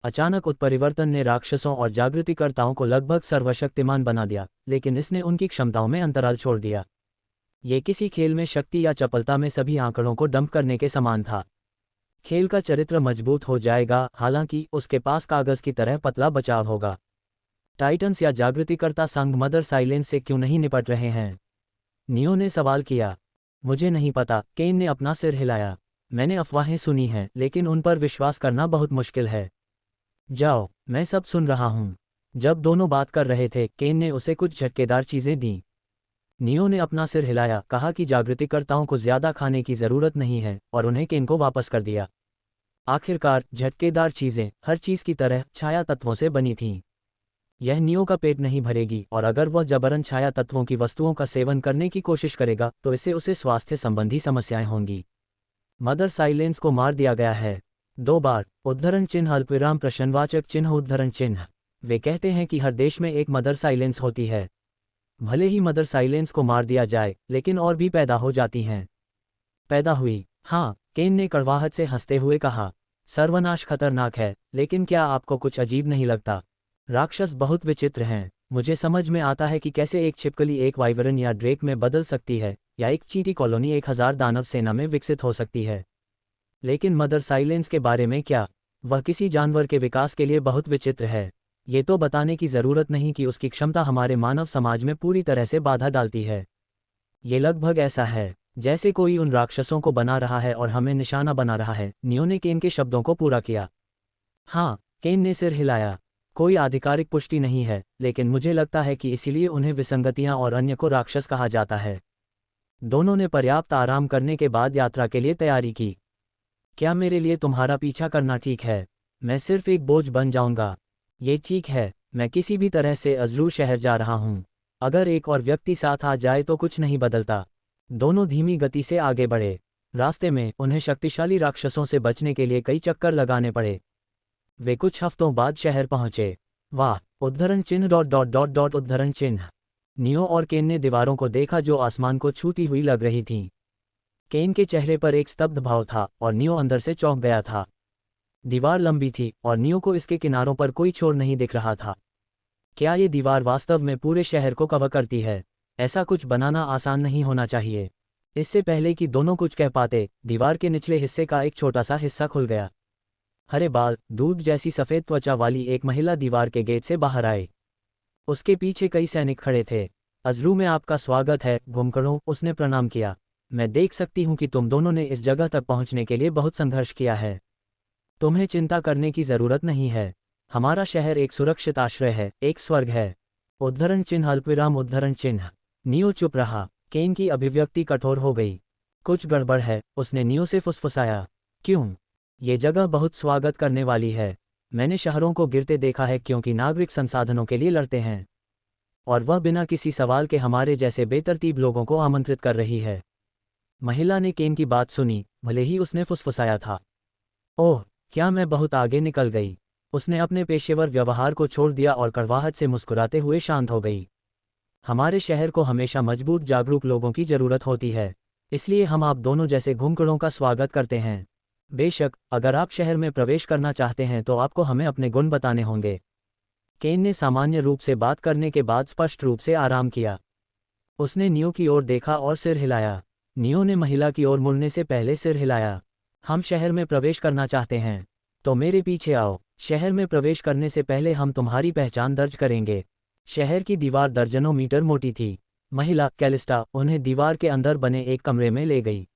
अचानक उत्परिवर्तन ने राक्षसों और जागृतिकर्ताओं को लगभग सर्वशक्तिमान बना दिया, लेकिन इसने उनकी क्षमताओं में अंतराल छोड़ दिया। ये किसी खेल में शक्ति या चपलता में सभी आंकड़ों को डंप करने के समान था। खेल का चरित्र मजबूत हो जाएगा, हालांकि उसके पास कागज की तरह पतला बचाव होगा। टाइटन्स या जागृतिकर्ता संघ मदर साइलेंस से क्यों नहीं निपट रहे हैं? नियो ने सवाल किया। मुझे नहीं पता, केन ने अपना सिर हिलाया। मैंने अफवाहें सुनी हैं, लेकिन उन पर विश्वास करना बहुत मुश्किल है। जाओ, मैं सब सुन रहा हूँ। जब दोनों बात कर रहे थे, केन ने उसे कुछ झटकेदार चीज़ें दीं। नियो ने अपना सिर हिलाया, कहा कि जागृतिकर्ताओं को ज्यादा खाने की जरूरत नहीं है, और उन्हें केन को वापस कर दिया। आखिरकार झटकेदार चीजें हर चीज की तरह छाया तत्वों से बनी थीं। यह नियो का पेट नहीं भरेगी, और अगर वह जबरन छाया तत्वों की वस्तुओं का सेवन करने की कोशिश करेगा तो इससे उसे स्वास्थ्य संबंधी समस्याएं होंगी। मदर साइलेंस को मार दिया गया है 2 बार। उद्धरण चिन्ह अल्पविराम प्रश्नवाचक चिन्ह उद्धरण चिन्ह। वे कहते हैं कि हर देश में एक मदर साइलेंस होती है। भले ही मदर साइलेंस को मार दिया जाए, लेकिन और भी पैदा हो जाती हैं। पैदा हुई? हाँ, केन ने कड़वाहट से हंसते हुए कहा। सर्वनाश खतरनाक है, लेकिन क्या आपको कुछ अजीब नहीं लगता? राक्षस बहुत विचित्र हैं। मुझे समझ में आता है कि कैसे एक छिपकली एक वाइवरन या ड्रेक में बदल सकती है, या एक चींटी कॉलोनी 1000 दानव सेना में विकसित हो सकती है। लेकिन मदर साइलेंस के बारे में क्या? वह किसी जानवर के विकास के लिए बहुत विचित्र है। ये तो बताने की ज़रूरत नहीं कि उसकी क्षमता हमारे मानव समाज में पूरी तरह से बाधा डालती है। ये लगभग ऐसा है जैसे कोई उन राक्षसों को बना रहा है और हमें निशाना बना रहा है। नियो ने केन के शब्दों को पूरा किया। हाँ, केन ने सिर हिलाया। कोई आधिकारिक पुष्टि नहीं है, लेकिन मुझे लगता है कि इसीलिए उन्हें विसंगतियां और अन्य को राक्षस कहा जाता है। दोनों ने पर्याप्त आराम करने के बाद यात्रा के लिए तैयारी की। क्या मेरे लिए तुम्हारा पीछा करना ठीक है? मैं सिर्फ एक बोझ बन जाऊंगा। ये ठीक है, मैं किसी भी तरह से अज़लू शहर जा रहा हूँ। अगर एक और व्यक्ति साथ आ जाए तो कुछ नहीं बदलता। दोनों धीमी गति से आगे बढ़े। रास्ते में उन्हें शक्तिशाली राक्षसों से बचने के लिए कई चक्कर लगाने पड़े। वे कुछ हफ्तों बाद शहर पहुंचे। वाह! उद्धरण चिन्ह डॉट डॉट डॉट डॉट उद्धरण चिन्ह। नियो और केन ने दीवारों को देखा जो आसमान को छूती हुई लग रही थीं। केन के चेहरे पर एक स्तब्ध भाव था, और नियो अंदर से चौंक गया था। दीवार लंबी थी, और नियो को इसके किनारों पर कोई छोर नहीं दिख रहा था। क्या ये दीवार वास्तव में पूरे शहर को कवर करती है? ऐसा कुछ बनाना आसान नहीं होना चाहिए। इससे पहले कि दोनों कुछ कह पाते, दीवार के निचले हिस्से का एक छोटा सा हिस्सा खुल गया। हरे बाल, दूध जैसी सफ़ेद त्वचा वाली एक महिला दीवार के गेट से बाहर आए। उसके पीछे कई सैनिक खड़े थे। अज़लू में आपका स्वागत है, घुमकड़ों, उसने प्रणाम किया। मैं देख सकती हूँ कि तुम दोनों ने इस जगह तक पहुँचने के लिए बहुत संघर्ष किया है। तुम्हें चिंता करने की ज़रूरत नहीं है। हमारा शहर एक सुरक्षित आश्रय है, एक स्वर्ग है। उद्धरण चिन्ह अल्पविराम उद्धरण चिन्ह। नियो चुप रहा। केन की अभिव्यक्ति कठोर हो गई। कुछ गड़बड़ है, उसने नियो से फुसफुसाया। क्यों? ये जगह बहुत स्वागत करने वाली है। मैंने शहरों को गिरते देखा है क्योंकि नागरिक संसाधनों के लिए लड़ते हैं, और वह बिना किसी सवाल के हमारे जैसे बेतरतीब लोगों को आमंत्रित कर रही है। महिला ने केन की बात सुनी, भले ही उसने फुसफुसाया था। ओह, क्या मैं बहुत आगे निकल गई? उसने अपने पेशेवर व्यवहार को छोड़ दिया और कड़वाहट से मुस्कुराते हुए शांत हो गई। हमारे शहर को हमेशा मजबूत जागरूक लोगों की जरूरत होती है, इसलिए हम आप दोनों जैसे घुमकड़ों का स्वागत करते हैं। बेशक, अगर आप शहर में प्रवेश करना चाहते हैं तो आपको हमें अपने गुण बताने होंगे। केन ने सामान्य रूप से बात करने के बाद स्पष्ट रूप से आराम किया। उसने नियो की ओर देखा और सिर हिलाया। नियो ने महिला की ओर मुड़ने से पहले सिर हिलाया। हम शहर में प्रवेश करना चाहते हैं, तो मेरे पीछे आओ। शहर में प्रवेश करने से पहले हम तुम्हारी पहचान दर्ज करेंगे। शहर की दीवार दर्जनों मीटर मोटी थी। महिला कैलिस्टा उन्हें दीवार के अंदर बने एक कमरे में ले गई।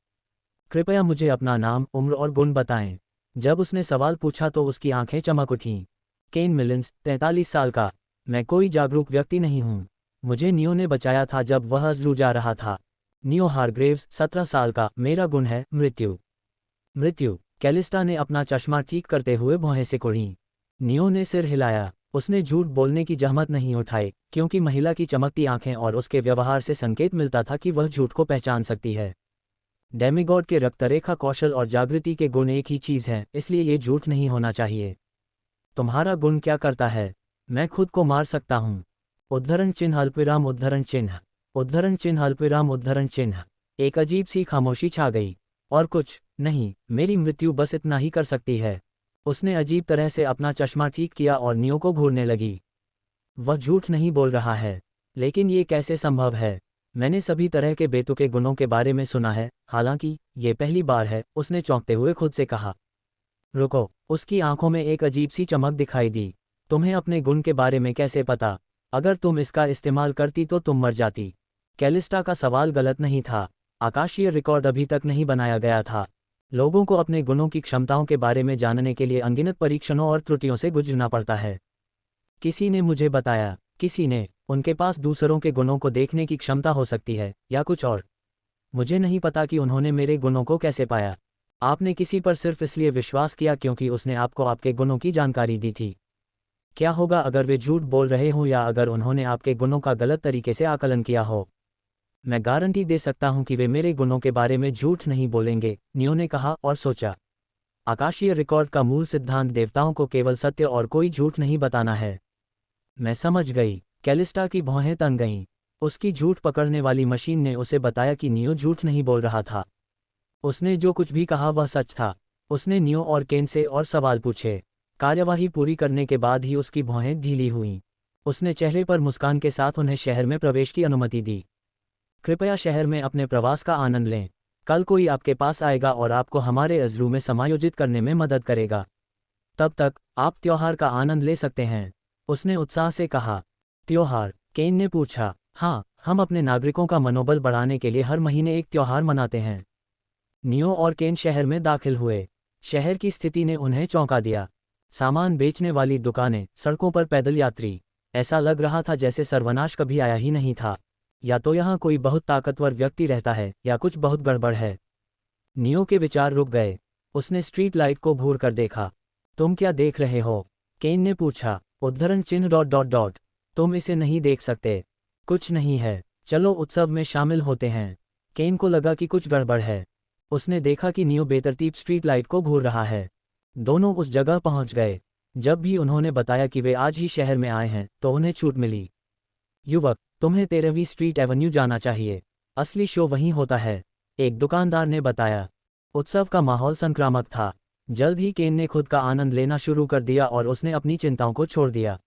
कृपया मुझे अपना नाम, उम्र और गुण बताएं। जब उसने सवाल पूछा तो उसकी आंखें चमक उठीं। केन मिलिंस, 43 साल का। मैं कोई जागरूक व्यक्ति नहीं हूँ। मुझे नियो ने बचाया था जब वह अज़लू जा रहा था। नियो हारग्रेव्स, 17 साल का। मेरा गुण है मृत्यु। मृत्यु। कैलिस्टा ने अपना चश्मा ठीक करते हुए भौहें से कुड़ी। नियो ने सिर हिलाया। उसने झूठ बोलने की जहमत नहीं उठाई, क्योंकि महिला की चमकती आंखें और उसके व्यवहार से संकेत मिलता था कि वह झूठ को पहचान सकती है। डेमिगॉड के रक्तरेखा कौशल और जागृति के गुण एक ही चीज़ हैं, इसलिए ये झूठ नहीं होना चाहिए। तुम्हारा गुण क्या करता है? मैं खुद को मार सकता हूँ। उद्धरण चिन्ह अल्पविराम उद्धरण चिन्ह उद्धरण चिन्ह अल्पविराम उद्धरण चिन्ह। एक अजीब सी खामोशी छा गई। और कुछ नहीं, मेरी मृत्यु बस इतना ही कर सकती है। उसने अजीब तरह से अपना चश्मा ठीक किया और नियो को घूरने लगी। वह झूठ नहीं बोल रहा है। लेकिन ये कैसे संभव है? मैंने सभी तरह के बेतुके गुणों के बारे में सुना है, हालांकि ये पहली बार है, उसने चौंकते हुए खुद से कहा। रुको, उसकी आंखों में एक अजीब सी चमक दिखाई दी। तुम्हें अपने गुण के बारे में कैसे पता? अगर तुम इसका इस्तेमाल करती तो तुम मर जाती। कैलिस्टा का सवाल गलत नहीं था। आकाशीय रिकॉर्ड अभी तक नहीं बनाया गया था। लोगों को अपने गुणों की क्षमताओं के बारे में जानने के लिए अनगिनत परीक्षणों और त्रुटियों से गुजरना पड़ता है। किसी ने मुझे बताया, किसी ने, उनके पास दूसरों के गुणों को देखने की क्षमता हो सकती है, या कुछ और। मुझे नहीं पता कि उन्होंने मेरे गुणों को कैसे पाया। आपने किसी पर सिर्फ इसलिए विश्वास किया क्योंकि उसने आपको आपके गुणों की जानकारी दी थी। क्या होगा अगर वे झूठ बोल रहे हों या अगर उन्होंने आपके गुणों का गलत तरीके से आकलन किया हो? मैं गारंटी दे सकता हूं कि वे मेरे गुणों के बारे में झूठ नहीं बोलेंगे, नियो ने कहा और सोचा। आकाशीय रिकॉर्ड का मूल सिद्धांत देवताओं को केवल सत्य और कोई झूठ नहीं बताना है। मैं समझ गई। कैलिस्टा की भौहें तन गईं। उसकी झूठ पकड़ने वाली मशीन ने उसे बताया कि नियो झूठ नहीं बोल रहा था। उसने जो कुछ भी कहा वह सच था। उसने नियो और केन से और सवाल पूछे। कार्यवाही पूरी करने के बाद ही उसकी भौहें ढीली हुईं। उसने चेहरे पर मुस्कान के साथ उन्हें शहर में प्रवेश की अनुमति दी। कृपया शहर में अपने प्रवास का आनंद लें। कल कोई आपके पास आएगा और आपको हमारे अज़्रू में समायोजित करने में मदद करेगा। तब तक आप त्योहार का आनंद ले सकते हैं, उसने उत्साह से कहा। त्योहार? केन ने पूछा। हाँ, हम अपने नागरिकों का मनोबल बढ़ाने के लिए हर महीने एक त्योहार मनाते हैं। नियो और केन शहर में दाखिल हुए। शहर की स्थिति ने उन्हें चौंका दिया। सामान बेचने वाली दुकानें, सड़कों पर पैदल यात्री। ऐसा लग रहा था जैसे सर्वनाश कभी आया ही नहीं था। या तो यहाँ कोई बहुत ताकतवर व्यक्ति रहता है या कुछ बहुत गड़बड़ है। नियो के विचार रुक गए। उसने स्ट्रीट लाइट को घूर कर देखा। तुम क्या देख रहे हो? केन ने पूछा। उद्धरण चिन्ह ... तुम इसे नहीं देख सकते। कुछ नहीं है, चलो उत्सव में शामिल होते हैं। केन को लगा कि कुछ गड़बड़ है। उसने देखा कि नियो बेतरतीब स्ट्रीट लाइट को घूर रहा है। दोनों उस जगह पहुंच गए। जब भी उन्होंने बताया कि वे आज ही शहर में आए हैं तो उन्हें छूट मिली। युवक, तुम्हें 13वीं स्ट्रीट एवेन्यू जाना चाहिए। असली शो वहीं होता है, एक दुकानदार ने बताया। उत्सव का माहौल संक्रामक था। जल्द ही केन ने खुद का आनंद लेना शुरू कर दिया और उसने अपनी चिंताओं को छोड़ दिया।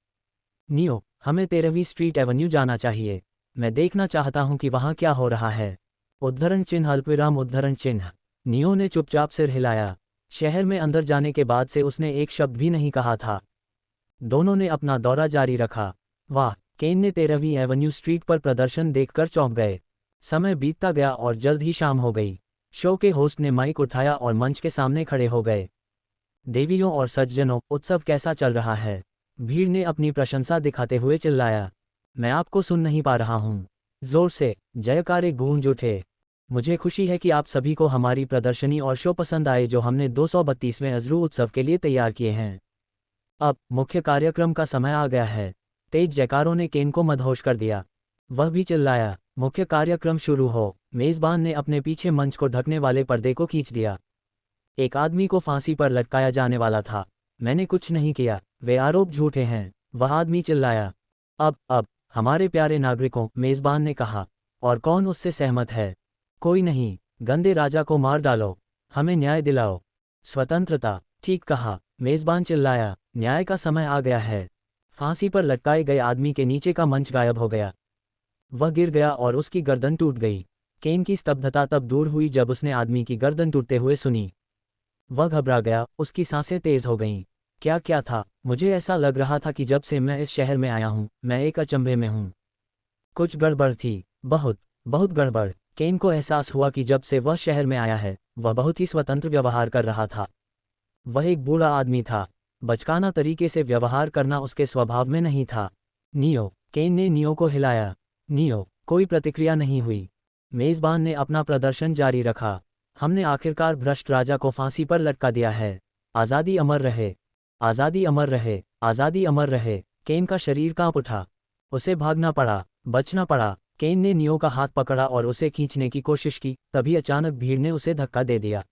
नियो, हमें 13वीं स्ट्रीट एवेन्यू जाना चाहिए। मैं देखना चाहता हूं कि वहां क्या हो रहा है। उद्धरण चिन्ह अल्पविराम उद्धरण चिन्ह। नियो ने चुपचाप सिर हिलाया। शहर में अंदर जाने के बाद से उसने एक शब्द भी नहीं कहा था। दोनों ने अपना दौरा जारी रखा। वाह, केन ने 13वीं एवेन्यू स्ट्रीट पर प्रदर्शन देखकर चौंक गए। समय बीतता गया और जल्द ही शाम हो गई। शो के होस्ट ने माइक उठाया और मंच के सामने खड़े हो गए। देवियों और सज्जनों, उत्सव कैसा चल रहा है? भीड़ ने अपनी प्रशंसा दिखाते हुए चिल्लाया। मैं आपको सुन नहीं पा रहा हूँ। जोर से जयकारे गूंज उठे। मुझे खुशी है कि आप सभी को हमारी प्रदर्शनी और शो पसंद आए जो हमने 232वें अज़्रू उत्सव के लिए तैयार किए हैं। अब मुख्य कार्यक्रम का समय आ गया है। तेज जयकारों ने केन को मदहोश कर दिया। वह भी चिल्लाया, मुख्य कार्यक्रम शुरू हो। मेज़बान ने अपने पीछे मंच को ढकने वाले पर्दे को खींच दिया। एक आदमी को फांसी पर लटकाया जाने वाला था। मैंने कुछ नहीं किया, वे आरोप झूठे हैं, वह आदमी चिल्लाया। अब हमारे प्यारे नागरिकों, मेज़बान ने कहा। और कौन उससे सहमत है? कोई नहीं। गंदे राजा को मार डालो, हमें न्याय दिलाओ। स्वतंत्रता, ठीक कहा, मेज़बान चिल्लाया। न्याय का समय आ गया है। फांसी पर लटकाए गए आदमी के नीचे का मंच गायब हो गया। वह गिर गया और उसकी गर्दन टूट गई। केन की स्तब्धता तब दूर हुई जब उसने आदमी की गर्दन टूटते हुए सुनी। वह घबरा गया, उसकी सांसें तेज हो गईं। क्या था? मुझे ऐसा लग रहा था कि जब से मैं इस शहर में आया हूँ मैं एक अचंभे में हूँ। कुछ गड़बड़ थी, बहुत बहुत गड़बड़। केन को एहसास हुआ कि जब से वह शहर में आया है वह बहुत ही स्वतंत्र व्यवहार कर रहा था। वह एक बूढ़ा आदमी था। बचकाना तरीके से व्यवहार करना उसके स्वभाव में नहीं था। नियो, केन ने नियो को हिलाया। नियो, कोई प्रतिक्रिया नहीं हुई। मेज़बान ने अपना प्रदर्शन जारी रखा। हमने आखिरकार भ्रष्ट राजा को फांसी पर लटका दिया है। आज़ादी अमर रहे, आज़ादी अमर रहे, आज़ादी अमर रहे। केन का शरीर कांप उठा। उसे भागना पड़ा, बचना पड़ा। केन ने नियो का हाथ पकड़ा और उसे खींचने की कोशिश की, तभी अचानक भीड़ ने उसे धक्का दे दिया।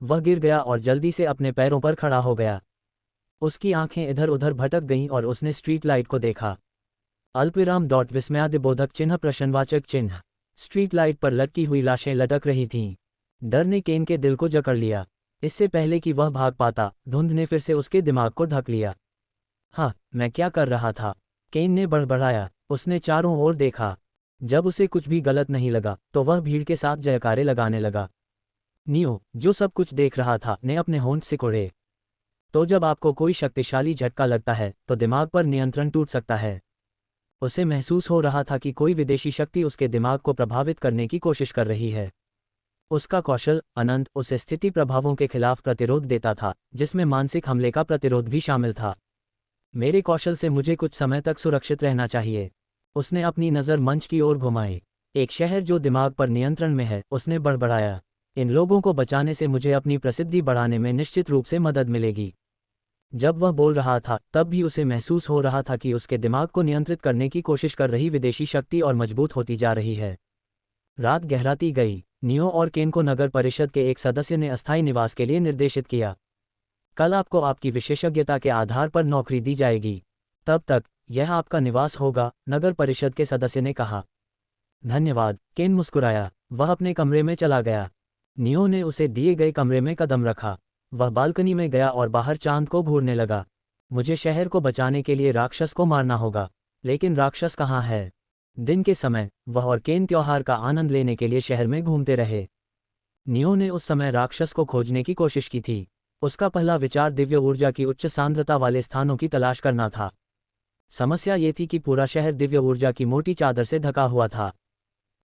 वह गिर गया और जल्दी से अपने पैरों पर खड़ा हो गया। उसकी आंखें इधर उधर भटक गईं और उसने स्ट्रीट लाइट को देखा। अल्पविराम डॉट विस्मयादिबोधक चिन्ह प्रश्नवाचक चिन्ह। स्ट्रीट लाइट पर लटकी हुई लाशें लटक रही थीं। डर ने केन के दिल को जकड़ लिया। इससे पहले कि वह भाग पाता, धुंध ने फिर से उसके दिमाग को ढक लिया। हाँ, मैं क्या कर रहा था? केन ने बड़बड़ाया। उसने चारों ओर देखा। जब उसे कुछ भी गलत नहीं लगा तो वह भीड़ के साथ जयकारे लगाने लगा। नियो, जो सब कुछ देख रहा था, ने अपने होंठ सिकोड़े। तो जब आपको कोई शक्तिशाली झटका लगता है तो दिमाग पर नियंत्रण टूट सकता है। उसे महसूस हो रहा था कि कोई विदेशी शक्ति उसके दिमाग को प्रभावित करने की कोशिश कर रही है। उसका कौशल अनंत उस स्थिति प्रभावों के खिलाफ प्रतिरोध देता था, जिसमें मानसिक हमले का प्रतिरोध भी शामिल था। मेरे कौशल से मुझे कुछ समय तक सुरक्षित रहना चाहिए। उसने अपनी नज़र मंच की ओर घुमाई। एक शहर जो दिमाग पर नियंत्रण में है, उसने बड़बड़ाया। इन लोगों को बचाने से मुझे अपनी प्रसिद्धि बढ़ाने में निश्चित रूप से मदद मिलेगी। जब वह बोल रहा था तब भी उसे महसूस हो रहा था कि उसके दिमाग को नियंत्रित करने की कोशिश कर रही विदेशी शक्ति और मजबूत होती जा रही है। रात गहराती गई। नियो और केन को नगर परिषद के एक सदस्य ने अस्थायी निवास के लिए निर्देशित किया। कल आपको आपकी विशेषज्ञता के आधार पर नौकरी दी जाएगी। तब तक यह आपका निवास होगा, नगर परिषद के सदस्य ने कहा। धन्यवाद, केन मुस्कुराया। वह अपने कमरे में चला गया। नियो ने उसे दिए गए कमरे में कदम रखा। वह बालकनी में गया और बाहर चांद को घूरने लगा। मुझे शहर को बचाने के लिए राक्षस को मारना होगा, लेकिन राक्षस कहाँ है? दिन के समय वह और केन त्योहार का आनंद लेने के लिए शहर में घूमते रहे। नियो ने उस समय राक्षस को खोजने की कोशिश की थी। उसका पहला विचार दिव्य ऊर्जा की उच्च सांद्रता वाले स्थानों की तलाश करना था। समस्या ये थी कि पूरा शहर दिव्य ऊर्जा की मोटी चादर से ढका हुआ था।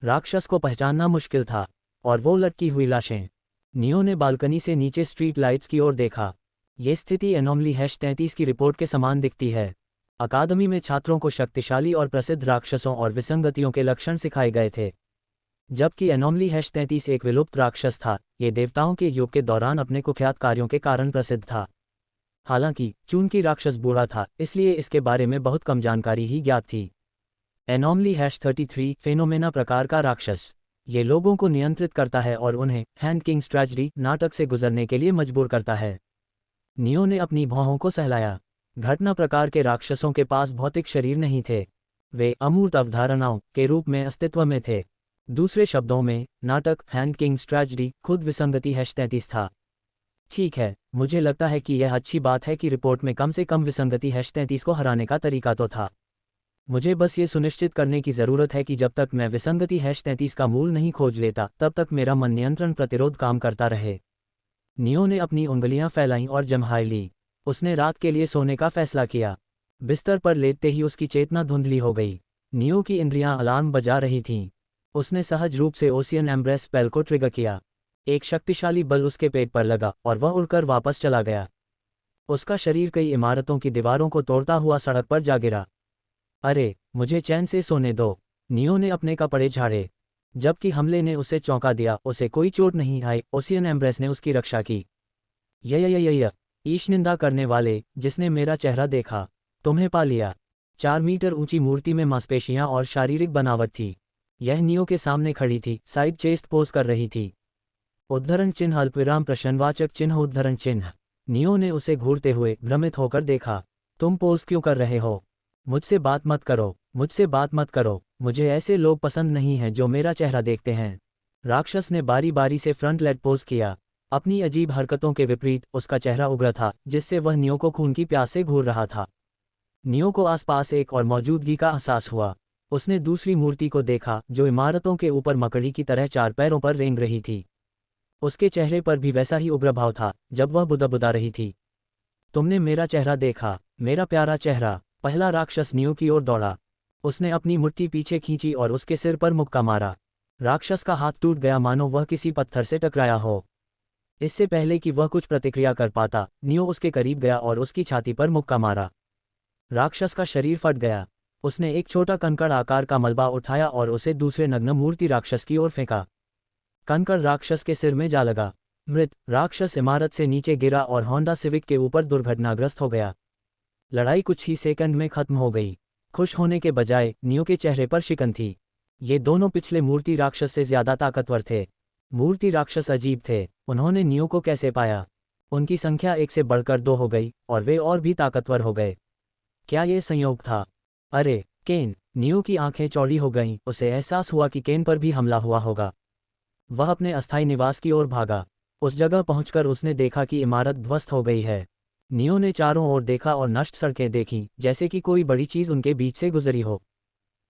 राक्षस को पहचानना मुश्किल था। और वो लटकी हुई लाशें। नियो ने बालकनी से नीचे स्ट्रीट लाइट्स की ओर देखा। ये स्थिति एनोमली #33 की रिपोर्ट के समान दिखती है। अकादमी में छात्रों को शक्तिशाली और प्रसिद्ध राक्षसों और विसंगतियों के लक्षण सिखाए गए थे। जबकि एनोमली #33 एक विलुप्त राक्षस था, ये देवताओं के युग के दौरान अपने कुख्यात कार्यों के कारण प्रसिद्ध था। हालांकि चूंकि राक्षस बूढ़ा था, इसलिए इसके बारे में बहुत कम जानकारी ही ज्ञात थी। एनोमली #33 फेनोमेना प्रकार का राक्षस। ये लोगों को नियंत्रित करता है और उन्हें हैंड किंग्स ट्रेजेडी नाटक से गुजरने के लिए मजबूर करता है। नियो ने अपनी भौहों को सहलाया। घटना प्रकार के राक्षसों के पास भौतिक शरीर नहीं थे। वे अमूर्त अवधारणाओं के रूप में अस्तित्व में थे। दूसरे शब्दों में, नाटक हैंड किंग्स ट्रेजेडी खुद विसंगति #33 था। ठीक है, मुझे लगता है कि यह अच्छी बात है कि रिपोर्ट में कम से कम विसंगति #33 को हराने का तरीका तो था। मुझे बस ये सुनिश्चित करने की ज़रूरत है कि जब तक मैं विसंगति #33 का मूल नहीं खोज लेता, तब तक मेरा मन नियंत्रण प्रतिरोध काम करता रहे। नियो ने अपनी उंगलियां फैलाईं और जम्हाई ली। उसने रात के लिए सोने का फैसला किया। बिस्तर पर लेटते ही उसकी चेतना धुंधली हो गई। नियो की इंद्रियां अलार्म बजा रही थीं। उसने सहज रूप से ओशियन एम्ब्रेस स्पेल को ट्रिगर किया। एक शक्तिशाली बल उसके पेट पर लगा और वह उड़कर वापस चला गया। उसका शरीर कई इमारतों की दीवारों को तोड़ता हुआ सड़क पर जा गिरा। अरे, मुझे चैन से सोने दो। नियो ने अपने कपड़े झाड़े। जबकि हमले ने उसे चौंका दिया, उसे कोई चोट नहीं आई। ओशियन एम्ब्रेस ने उसकी रक्षा की। य ईश निंदा करने वाले, जिसने मेरा चेहरा देखा, तुम्हें पा लिया। 4 मीटर ऊंची मूर्ति में मांसपेशियां और शारीरिक बनावट थी। यह नियो के सामने खड़ी थी, साइड चेस्ट पोज कर रही थी। उद्धरण चिन्ह अल्पविराम प्रश्नवाचक चिन्ह उद्धरण चिन्ह। नियो ने उसे घूरते हुए भ्रमित होकर देखा। तुम पोज क्यों कर रहे हो? मुझसे बात मत करो, मुझसे बात मत करो। मुझे ऐसे लोग पसंद नहीं हैं जो मेरा चेहरा देखते हैं। राक्षस ने बारी बारी से फ्रंट लेट पोज किया। अपनी अजीब हरकतों के विपरीत उसका चेहरा उग्र था, जिससे वह नियो को खून की प्यास से घूर रहा था। नियो को आसपास एक और मौजूदगी का एहसास हुआ। उसने दूसरी मूर्ति को देखा, जो इमारतों के ऊपर मकड़ी की तरह 4 पैरों पर रेंग रही थी। उसके चेहरे पर भी वैसा ही उग्र भाव था जब वह बुदबुदा रही थी। तुमने मेरा चेहरा देखा, मेरा प्यारा चेहरा। पहला राक्षस नियो की ओर दौड़ा। उसने अपनी मुट्ठी पीछे खींची और उसके सिर पर मुक्का मारा। राक्षस का हाथ टूट गया, मानो वह किसी पत्थर से टकराया हो। इससे पहले कि वह कुछ प्रतिक्रिया कर पाता, नियो उसके करीब गया और उसकी छाती पर मुक्का मारा। राक्षस का शरीर फट गया। उसने एक छोटा कंकड़ आकार का मलबा उठाया और उसे दूसरे नग्न मूर्ति राक्षस की ओर फेंका। कंकड़ राक्षस के सिर में जा लगा। मृत राक्षस इमारत से नीचे गिरा और होंडा सिविक के ऊपर दुर्घटनाग्रस्त हो गया। लड़ाई कुछ ही सेकंड में खत्म हो गई। खुश होने के बजाय नियो के चेहरे पर शिकन थी। ये दोनों पिछले मूर्ति राक्षस से ज्यादा ताकतवर थे। मूर्ति राक्षस अजीब थे, उन्होंने नियो को कैसे पाया? उनकी संख्या 1 से बढ़कर 2 हो गई और वे और भी ताकतवर हो गए। क्या ये संयोग था? अरे केन! नियो की आंखें चौड़ी हो गईं, उसे एहसास हुआ कि केन पर भी हमला हुआ होगा। वह अपने अस्थायी निवास की ओर भागा। उस जगह पहुंचकर उसने देखा कि इमारत ध्वस्त हो गई है। नियो ने चारों ओर देखा और नष्ट सड़कें देखीं, जैसे कि कोई बड़ी चीज उनके बीच से गुजरी हो।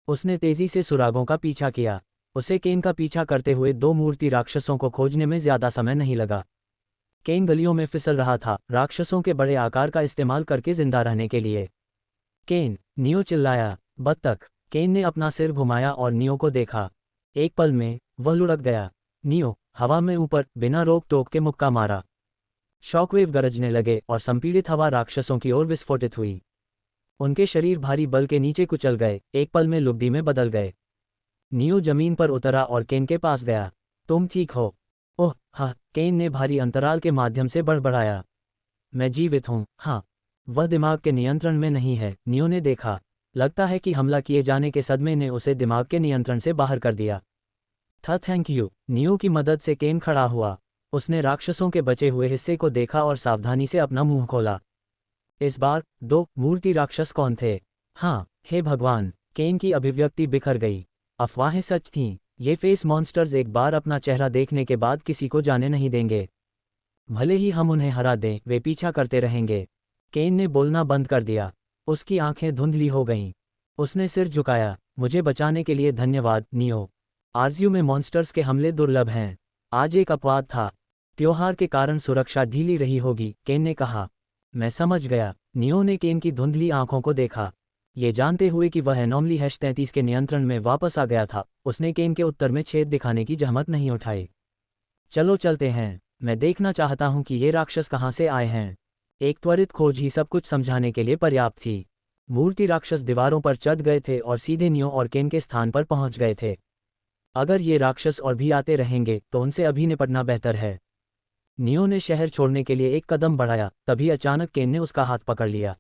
उसने तेजी से सुरागों का पीछा किया। उसे केन का पीछा करते हुए 2 मूर्ति राक्षसों को खोजने में ज्यादा समय नहीं लगा। केन गलियों में फिसल रहा था, राक्षसों के बड़े आकार का इस्तेमाल करके जिंदा रहने के लिए। केन! नियो चिल्लाया। बत्तख! केन ने अपना सिर घुमाया और नियो को देखा। एक पल में वह लुढ़क गया। नियो हवा में ऊपर बिना रोक टोक के मुक्का मारा। शॉकवेव गरजने लगे और संपीड़ित हवा राक्षसों की ओर विस्फोटित हुई। उनके शरीर भारी बल के नीचे कुचल गए, एक पल में लुगदी में बदल गए। नियो जमीन पर उतरा और केन के पास गया। तुम ठीक हो? ओह हाँ, केन ने भारी अंतराल के माध्यम से बड़बड़ाया। मैं जीवित हूँ, हाँ। वह दिमाग के नियंत्रण में नहीं है, नियो ने देखा। लगता है कि हमला किए जाने के सदमे ने उसे दिमाग के नियंत्रण से बाहर कर दिया। Thank you. नियो की मदद से केन खड़ा हुआ। उसने राक्षसों के बचे हुए हिस्से को देखा और सावधानी से अपना मुंह खोला। इस बार 2 मूर्ति राक्षस कौन थे? हाँ, हे भगवान! केन की अभिव्यक्ति बिखर गई। अफवाहें सच थीं। ये फेस मॉन्स्टर्स एक बार अपना चेहरा देखने के बाद किसी को जाने नहीं देंगे। भले ही हम उन्हें हरा दें, वे पीछा करते रहेंगे। केन ने बोलना बंद कर दिया। उसकी आंखें धुंधली हो गईं। उसने सिर झुकाया। मुझे बचाने के लिए धन्यवाद, नियो। आरज़ू में मॉन्स्टर्स के हमले दुर्लभ हैं। आज एक अपवाद था। त्योहार के कारण सुरक्षा ढीली रही होगी, केन ने कहा। मैं समझ गया। नियो ने केन की धुंधली आंखों को देखा। ये जानते हुए कि वह एनोमली -33 के नियंत्रण में वापस आ गया था, उसने केन के उत्तर में छेद दिखाने की जहमत नहीं उठाई। चलो चलते हैं। मैं देखना चाहता हूं कि ये राक्षस कहां से आए हैं। एक त्वरित खोज ही सब कुछ समझाने के लिए पर्याप्त थी। मूर्ति राक्षस दीवारों पर चढ़ गए थे और सीधे नियो और केन के स्थान पर पहुंच गए थे। अगर ये राक्षस और भी आते रहेंगे तो उनसे अभी निपटना बेहतर है। नियो ने शहर छोड़ने के लिए एक कदम बढ़ाया, तभी अचानक केन ने उसका हाथ पकड़ लिया।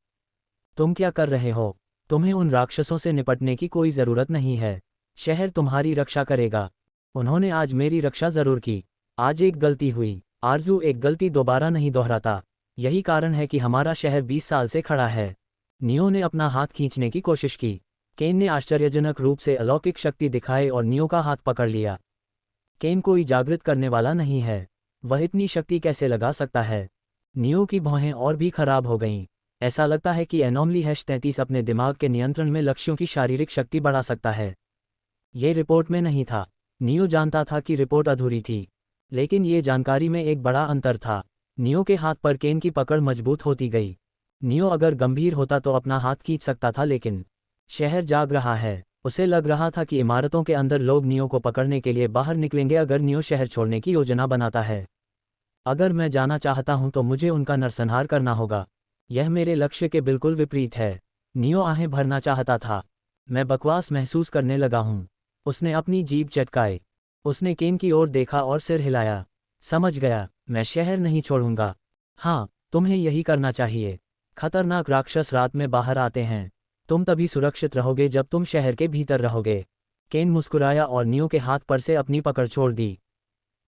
तुम क्या कर रहे हो? तुम्हें उन राक्षसों से निपटने की कोई ज़रूरत नहीं है। शहर तुम्हारी रक्षा करेगा। उन्होंने आज मेरी रक्षा ज़रूर की। आज एक गलती हुई। आरज़ू एक गलती दोबारा नहीं दोहराता। यही कारण है कि हमारा शहर 20 साल से खड़ा है। नियो ने अपना हाथ खींचने की कोशिश की। केन ने आश्चर्यजनक रूप से अलौकिक शक्ति दिखाई और नियो का हाथ पकड़ लिया। केन कोई जागृत करने वाला नहीं है। वह इतनी शक्ति कैसे लगा सकता है? नियो की भौहें और भी खराब हो गईं। ऐसा लगता है कि एनोमली -33 अपने दिमाग के नियंत्रण में लक्ष्यों की शारीरिक शक्ति बढ़ा सकता है। ये रिपोर्ट में नहीं था। नियो जानता था कि रिपोर्ट अधूरी थी, लेकिन ये जानकारी में एक बड़ा अंतर था। नियो के हाथ पर केन की पकड़ मजबूत होती गई। नियो अगर गंभीर होता तो अपना हाथ खींच सकता था, लेकिन शहर जाग रहा है। उसे लग रहा था कि इमारतों के अंदर लोग नियो को पकड़ने के लिए बाहर निकलेंगे अगर नियो शहर छोड़ने की योजना बनाता है। अगर मैं जाना चाहता हूं तो मुझे उनका नरसंहार करना होगा। यह मेरे लक्ष्य के बिल्कुल विपरीत है। नियो आहें भरना चाहता था। मैं बकवास महसूस करने लगा हूं। उसने अपनी जीभ चटकाई। उसने केन की ओर देखा और सिर हिलाया। समझ गया, मैं शहर नहीं छोड़ूंगा। हाँ, तुम्हें यही करना चाहिए। खतरनाक राक्षस रात में बाहर आते हैं। तुम तभी सुरक्षित रहोगे जब तुम शहर के भीतर रहोगे। केन मुस्कुराया और नियो के हाथ पर से अपनी पकड़ छोड़ दी।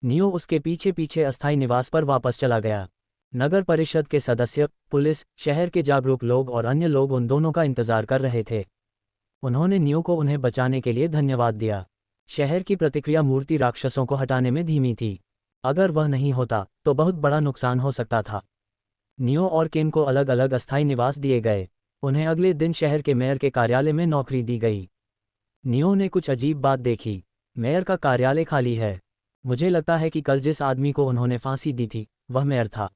नियो उसके पीछे पीछे अस्थायी निवास पर वापस चला गया। नगर परिषद के सदस्य, पुलिस, शहर के जागरूक लोग और अन्य लोग उन दोनों का इंतजार कर रहे थे। उन्होंने नियो को उन्हें बचाने के लिए धन्यवाद दिया। शहर की प्रतिक्रिया मूर्ति राक्षसों को हटाने में धीमी थी। अगर वह नहीं होता तो बहुत बड़ा नुकसान हो सकता था। नियो और केन को अलग अलग अस्थायी निवास दिए गए। उन्हें अगले दिन शहर के मेयर के कार्यालय में नौकरी दी गई। नियो ने कुछ अजीब बात देखी। मेयर का कार्यालय खाली है। मुझे लगता है कि कल जिस आदमी को उन्होंने फांसी दी थी वह मेयर था।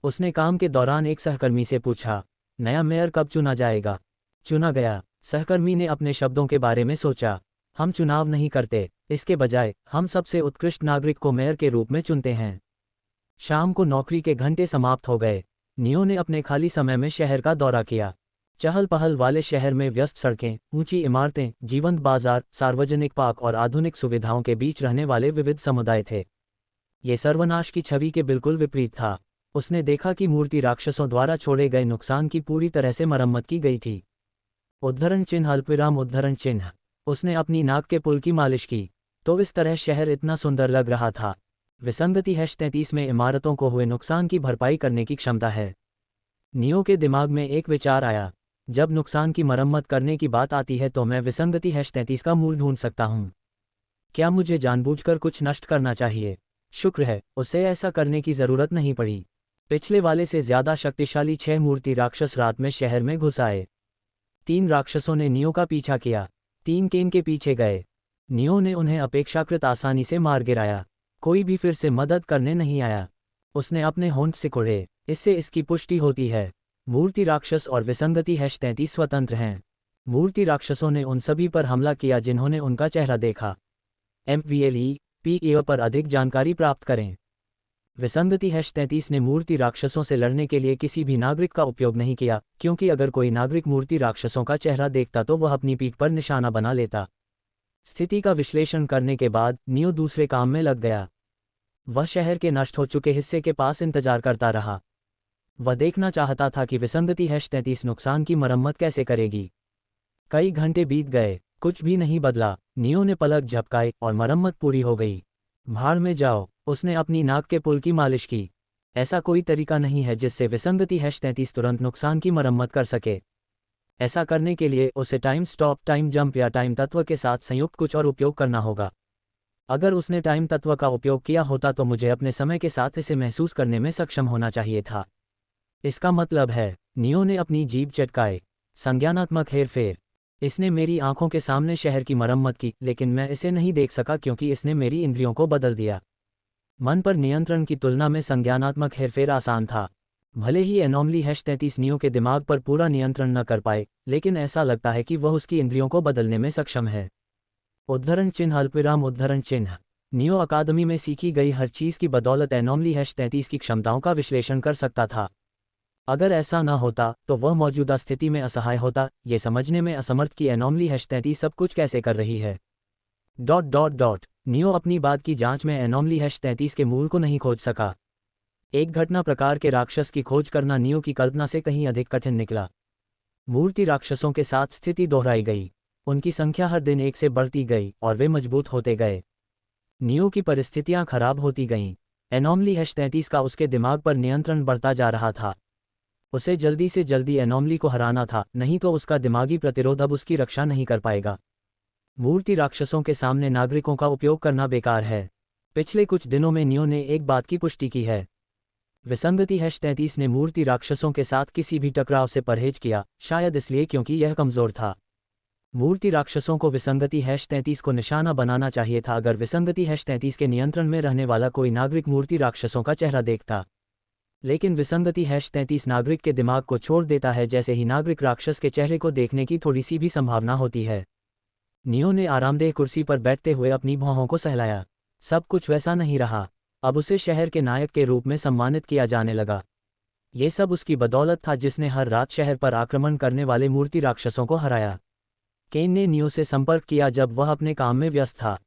उसने काम के दौरान एक सहकर्मी से पूछा, नया मेयर कब चुना जाएगा? चुना गया। सहकर्मी ने अपने शब्दों के बारे में सोचा। हम चुनाव नहीं करते, इसके बजाय हम सबसे उत्कृष्ट नागरिक को मेयर के रूप में चुनते हैं। शाम को नौकरी के घंटे समाप्त हो गए। नियो ने अपने खाली समय में शहर का दौरा किया। चहल पहल वाले शहर में व्यस्त सड़कें, ऊंची इमारतें, जीवंत बाजार, सार्वजनिक पार्क और आधुनिक सुविधाओं के बीच रहने वाले विविध समुदाय थे। ये सर्वनाश की छवि के बिल्कुल विपरीत था। उसने देखा कि मूर्ति राक्षसों द्वारा छोड़े गए नुकसान की पूरी तरह से मरम्मत की गई थी। उद्धरण चिन्ह अल्पविराम उद्धरण चिन्ह। उसने अपनी नाक के पुल की मालिश की, तो इस तरह शहर इतना सुंदर लग रहा था। विसंगति -33 में इमारतों को हुए नुकसान की भरपाई करने की क्षमता है। नियो के दिमाग में एक विचार आया, जब नुकसान की मरम्मत करने की बात आती है तो मैं विसंगति -33 का मूल ढूंढ सकता हूँ। क्या मुझे जानबूझकर कुछ नष्ट करना चाहिए? शुक्र है, उसे ऐसा करने की जरूरत नहीं पड़ी। पिछले वाले से ज्यादा शक्तिशाली 6 मूर्ति राक्षस रात में शहर में घुस आए। 3 राक्षसों ने नियो का पीछा किया, 3 केन के पीछे गए। नियो ने उन्हें अपेक्षाकृत आसानी से मार गिराया। कोई भी फिर से मदद करने नहीं आया। उसने अपने होंठ सिकोड़े, इससे इसकी पुष्टि होती है, मूर्ति राक्षस और विसंगति -33 स्वतंत्र हैं। मूर्ति राक्षसों ने उन सभी पर हमला किया जिन्होंने उनका चेहरा देखा। MVLE-PE पर अधिक जानकारी प्राप्त करें। विसंगति -33 ने मूर्ति राक्षसों से लड़ने के लिए किसी भी नागरिक का उपयोग नहीं किया, क्योंकि अगर कोई नागरिक मूर्ति राक्षसों का चेहरा देखता तो वह अपनी पीठ पर निशाना बना लेता। स्थिति का विश्लेषण करने के बाद नियो दूसरे काम में लग गया। वह शहर के नष्ट हो चुके हिस्से के पास इंतजार करता रहा। वह देखना चाहता था कि विसंगति -33 नुकसान की मरम्मत कैसे करेगी। कई घंटे बीत गए, कुछ भी नहीं बदला। नियो ने पलक झपकाए और मरम्मत पूरी हो गई। भाड़ में जाओ, उसने अपनी नाक के पुल की मालिश की। ऐसा कोई तरीका नहीं है जिससे विसंगति -33 तुरंत नुकसान की मरम्मत कर सके। ऐसा करने के लिए उसे टाइम स्टॉप, टाइम जंप या टाइम तत्व के साथ संयुक्त कुछ और उपयोग करना होगा। अगर उसने टाइम तत्व का उपयोग किया होता तो मुझे अपने समय के साथ इसे महसूस करने में सक्षम होना चाहिए था। इसका मतलब है, नियो ने अपनी जीभ चटकाए। संज्ञानात्मक हेरफेर। इसने मेरी आंखों के सामने शहर की मरम्मत की, लेकिन मैं इसे नहीं देख सका क्योंकि इसने मेरी इंद्रियों को बदल दिया। मन पर नियंत्रण की तुलना में संज्ञानात्मक हेरफेर आसान था। भले ही एनोमली -33 नियो के दिमाग पर पूरा नियंत्रण न कर पाए, लेकिन ऐसा लगता है कि वह उसकी इंद्रियों को बदलने में सक्षम है। उद्धरण चिन्ह अल्पविराम उद्धरण चिन्ह। नियो अकादमी में सीखी गई हर चीज़ की बदौलत एनोमली -33 की क्षमताओं का विश्लेषण कर सकता था। अगर ऐसा न होता तो वह मौजूदा स्थिति में असहाय होता, ये समझने में असमर्थ कि एनोमली -33 सब कुछ कैसे कर रही है। ... नियो अपनी बात की जांच में एनोमली -33 के मूल को नहीं खोज सका। एक घटना प्रकार के राक्षस की खोज करना नियो की कल्पना से कहीं अधिक कठिन निकला। मूर्ति राक्षसों के साथ स्थिति दोहराई गई। उनकी संख्या हर दिन एक से बढ़ती गई और वे मजबूत होते गए। नियो की परिस्थितियां खराब होती गईं। एनोमली -33 का उसके दिमाग पर नियंत्रण बढ़ता जा रहा था। उसे जल्दी से जल्दी एनोमली को हराना था, नहीं तो उसका दिमागी प्रतिरोध अब उसकी रक्षा नहीं कर पाएगा। मूर्ति राक्षसों के सामने नागरिकों का उपयोग करना बेकार है। पिछले कुछ दिनों में नियो ने एक बात की पुष्टि की है। विसंगति -33 ने मूर्ति राक्षसों के साथ किसी भी टकराव से परहेज किया, शायद इसलिए क्योंकि यह कमज़ोर था। मूर्ति राक्षसों को विसंगति -33 को निशाना बनाना चाहिए था। अगर विसंगति -33 के नियंत्रण में रहने वाला कोई नागरिक मूर्ति राक्षसों का चेहरा देखता, लेकिन विसंगति -33 नागरिक के दिमाग को छोड़ देता है जैसे ही नागरिक राक्षस के चेहरे को देखने की थोड़ी सी भी संभावना होती है। नियो ने आरामदेह कुर्सी पर बैठते हुए अपनी भौहों को सहलाया। सब कुछ वैसा नहीं रहा। अब उसे शहर के नायक के रूप में सम्मानित किया जाने लगा। ये सब उसकी बदौलत था जिसने हर रात शहर पर आक्रमण करने वाले मूर्ति राक्षसों को हराया। केन ने नियो से संपर्क किया जब वह अपने काम में व्यस्त था।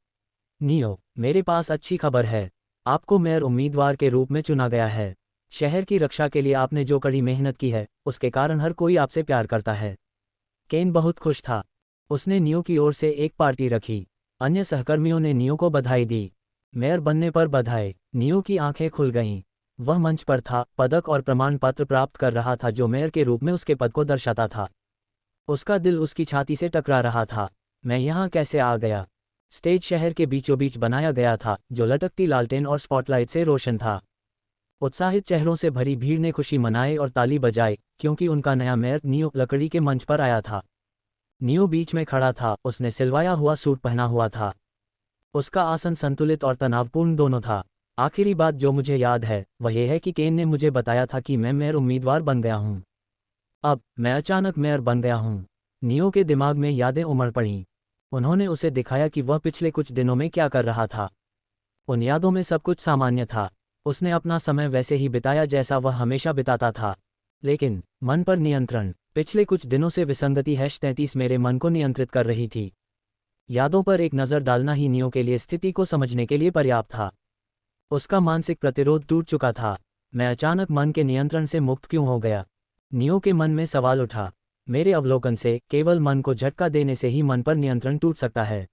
नियो, मेरे पास अच्छी खबर है। आपको मेयर उम्मीदवार के रूप में चुना गया है। शहर की रक्षा के लिए आपने जो कड़ी मेहनत की है, उसके कारण हर कोई आपसे प्यार करता है। केन बहुत खुश था। उसने नियो की ओर से एक पार्टी रखी। अन्य सहकर्मियों ने नियो को बधाई दी। मेयर बनने पर बधाई। नियो की आंखें खुल गईं। वह मंच पर था, पदक और प्रमाण पत्र प्राप्त कर रहा था जो मेयर के रूप में उसके पद को दर्शाता था। उसका दिल उसकी छाती से टकरा रहा था। मैं यहाँ कैसे आ गया? स्टेज शहर के बीचों बीच बनाया गया था, जो लटकती लालटेन और स्पॉटलाइट से रोशन था। उत्साहित चेहरों से भरी भीड़ ने खुशी मनाई और ताली बजाई, क्योंकि उनका नया मेयर नियो लकड़ी के मंच पर आया था। नियो बीच में खड़ा था। उसने सिलवाया हुआ सूट पहना हुआ था। उसका आसन संतुलित और तनावपूर्ण दोनों था। आखिरी बात जो मुझे याद है वह यह है कि केन ने मुझे बताया था कि मैं मेयर उम्मीदवार बन गया हूँ। अब मैं अचानक मेयर बन गया हूँ। नियो के दिमाग में यादें उमड़ पड़ीं। उन्होंने उसे दिखाया कि वह पिछले कुछ दिनों में क्या कर रहा था। उन यादों में सब कुछ सामान्य था। उसने अपना समय वैसे ही बिताया जैसा वह हमेशा बिताता था। लेकिन मन पर नियंत्रण। पिछले कुछ दिनों से विसंगति -33 मेरे मन को नियंत्रित कर रही थी। यादों पर एक नज़र डालना ही नियो के लिए स्थिति को समझने के लिए पर्याप्त था। उसका मानसिक प्रतिरोध टूट चुका था। मैं अचानक मन के नियंत्रण से मुक्त क्यों हो गया? नियो के मन में सवाल उठा। मेरे अवलोकन से केवल मन को झटका देने से ही मन पर नियंत्रण टूट सकता है।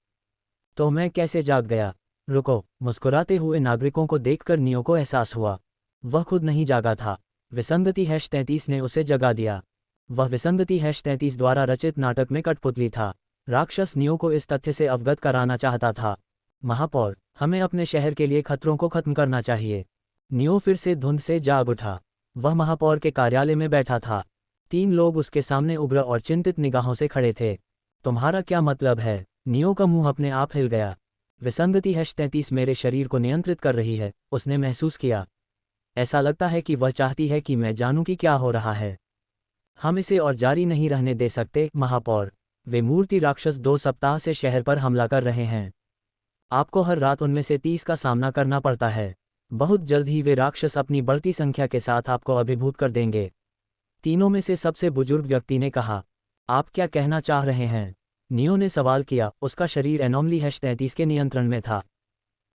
तो मैं कैसे जाग गया? रुको। मुस्कुराते हुए नागरिकों को देखकर नियो को एहसास हुआ वह खुद नहीं जागा था, विसंगति -33 ने उसे जगा दिया। वह विसंगति -33 द्वारा रचित नाटक में कठपुतली था। राक्षस नियो को इस तथ्य से अवगत कराना चाहता था। महापौर, हमें अपने शहर के लिए खतरों को खत्म करना चाहिए। नियो फिर से धुंध से जाग उठा। वह महापौर के कार्यालय में बैठा था। 3 लोग उसके सामने उग्र और चिंतित निगाहों से खड़े थे। तुम्हारा क्या मतलब है? नियो का मुंह अपने आप हिल गया। विसंगति -33 मेरे शरीर को नियंत्रित कर रही है, उसने महसूस किया। ऐसा लगता है कि वह चाहती है कि मैं जानूं कि क्या हो रहा है। हम इसे और जारी नहीं रहने दे सकते, महापौर। वे मूर्ति राक्षस 2 सप्ताह से शहर पर हमला कर रहे हैं। आपको हर रात उनमें से 30 का सामना करना पड़ता है। बहुत जल्द ही वे राक्षस अपनी बढ़ती संख्या के साथ आपको अभिभूत कर देंगे। तीनों में से सबसे बुजुर्ग व्यक्ति ने कहा। आप क्या कहना चाह रहे हैं? नियो ने सवाल किया। उसका शरीर एनोमली -33 के नियंत्रण में था।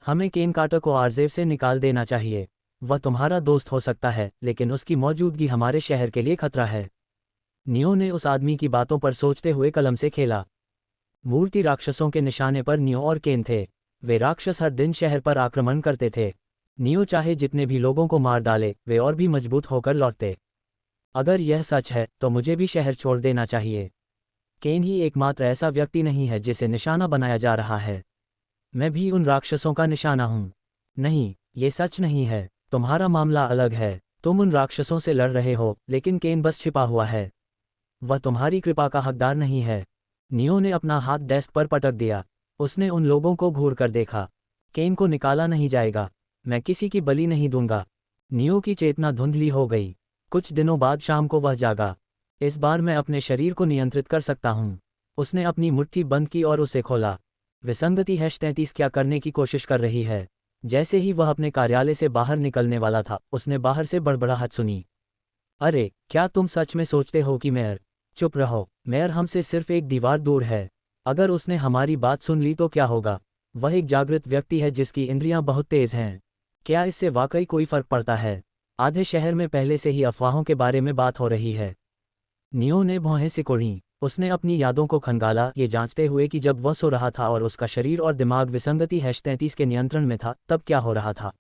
हमें केन कार्टर को आरजेव से निकाल देना चाहिए। वह तुम्हारा दोस्त हो सकता है, लेकिन उसकी मौजूदगी हमारे शहर के लिए खतरा है। नियो ने उस आदमी की बातों पर सोचते हुए कलम से खेला। मूर्ति राक्षसों के निशाने पर नियो और केन थे। वे राक्षस हर दिन शहर पर आक्रमण करते थे। नियो चाहे जितने भी लोगों को मार डाले, वे और भी मजबूत होकर लौटते। अगर यह सच है तो मुझे भी शहर छोड़ देना चाहिए। केन ही एकमात्र ऐसा व्यक्ति नहीं है जिसे निशाना बनाया जा रहा है। मैं भी उन राक्षसों का निशाना हूं। नहीं, ये सच नहीं है। तुम्हारा मामला अलग है। तुम उन राक्षसों से लड़ रहे हो, लेकिन केन बस छिपा हुआ है। वह तुम्हारी कृपा का हकदार नहीं है। नियो ने अपना हाथ डेस्क पर पटक दिया। उसने उन लोगों को घूर कर देखा। केन को निकाला नहीं जाएगा। मैं किसी की बलि नहीं दूंगा। नियो की चेतना धुंधली हो गई। कुछ दिनों बाद शाम को वह जागा। इस बार मैं अपने शरीर को नियंत्रित कर सकता हूँ। उसने अपनी मुट्ठी बंद की और उसे खोला। विसंगति -33 क्या करने की कोशिश कर रही है? जैसे ही वह अपने कार्यालय से बाहर निकलने वाला था, उसने बाहर से बड़बड़ाहट सुनी। अरे, क्या तुम सच में सोचते हो कि मेयर? चुप रहो। मेयर हमसे सिर्फ एक दीवार दूर है। अगर उसने हमारी बात सुन ली तो क्या होगा? वह एक जागृत व्यक्ति है जिसकी इंद्रियां बहुत तेज हैं। क्या इससे वाकई कोई फर्क पड़ता है? आधे शहर में पहले से ही अफवाहों के बारे में बात हो रही है। नियो ने भौहें सिकोड़ी। उसने अपनी यादों को खंगाला, ये जांचते हुए कि जब वह सो रहा था और उसका शरीर और दिमाग विसंगति -33 के नियंत्रण में था, तब क्या हो रहा था।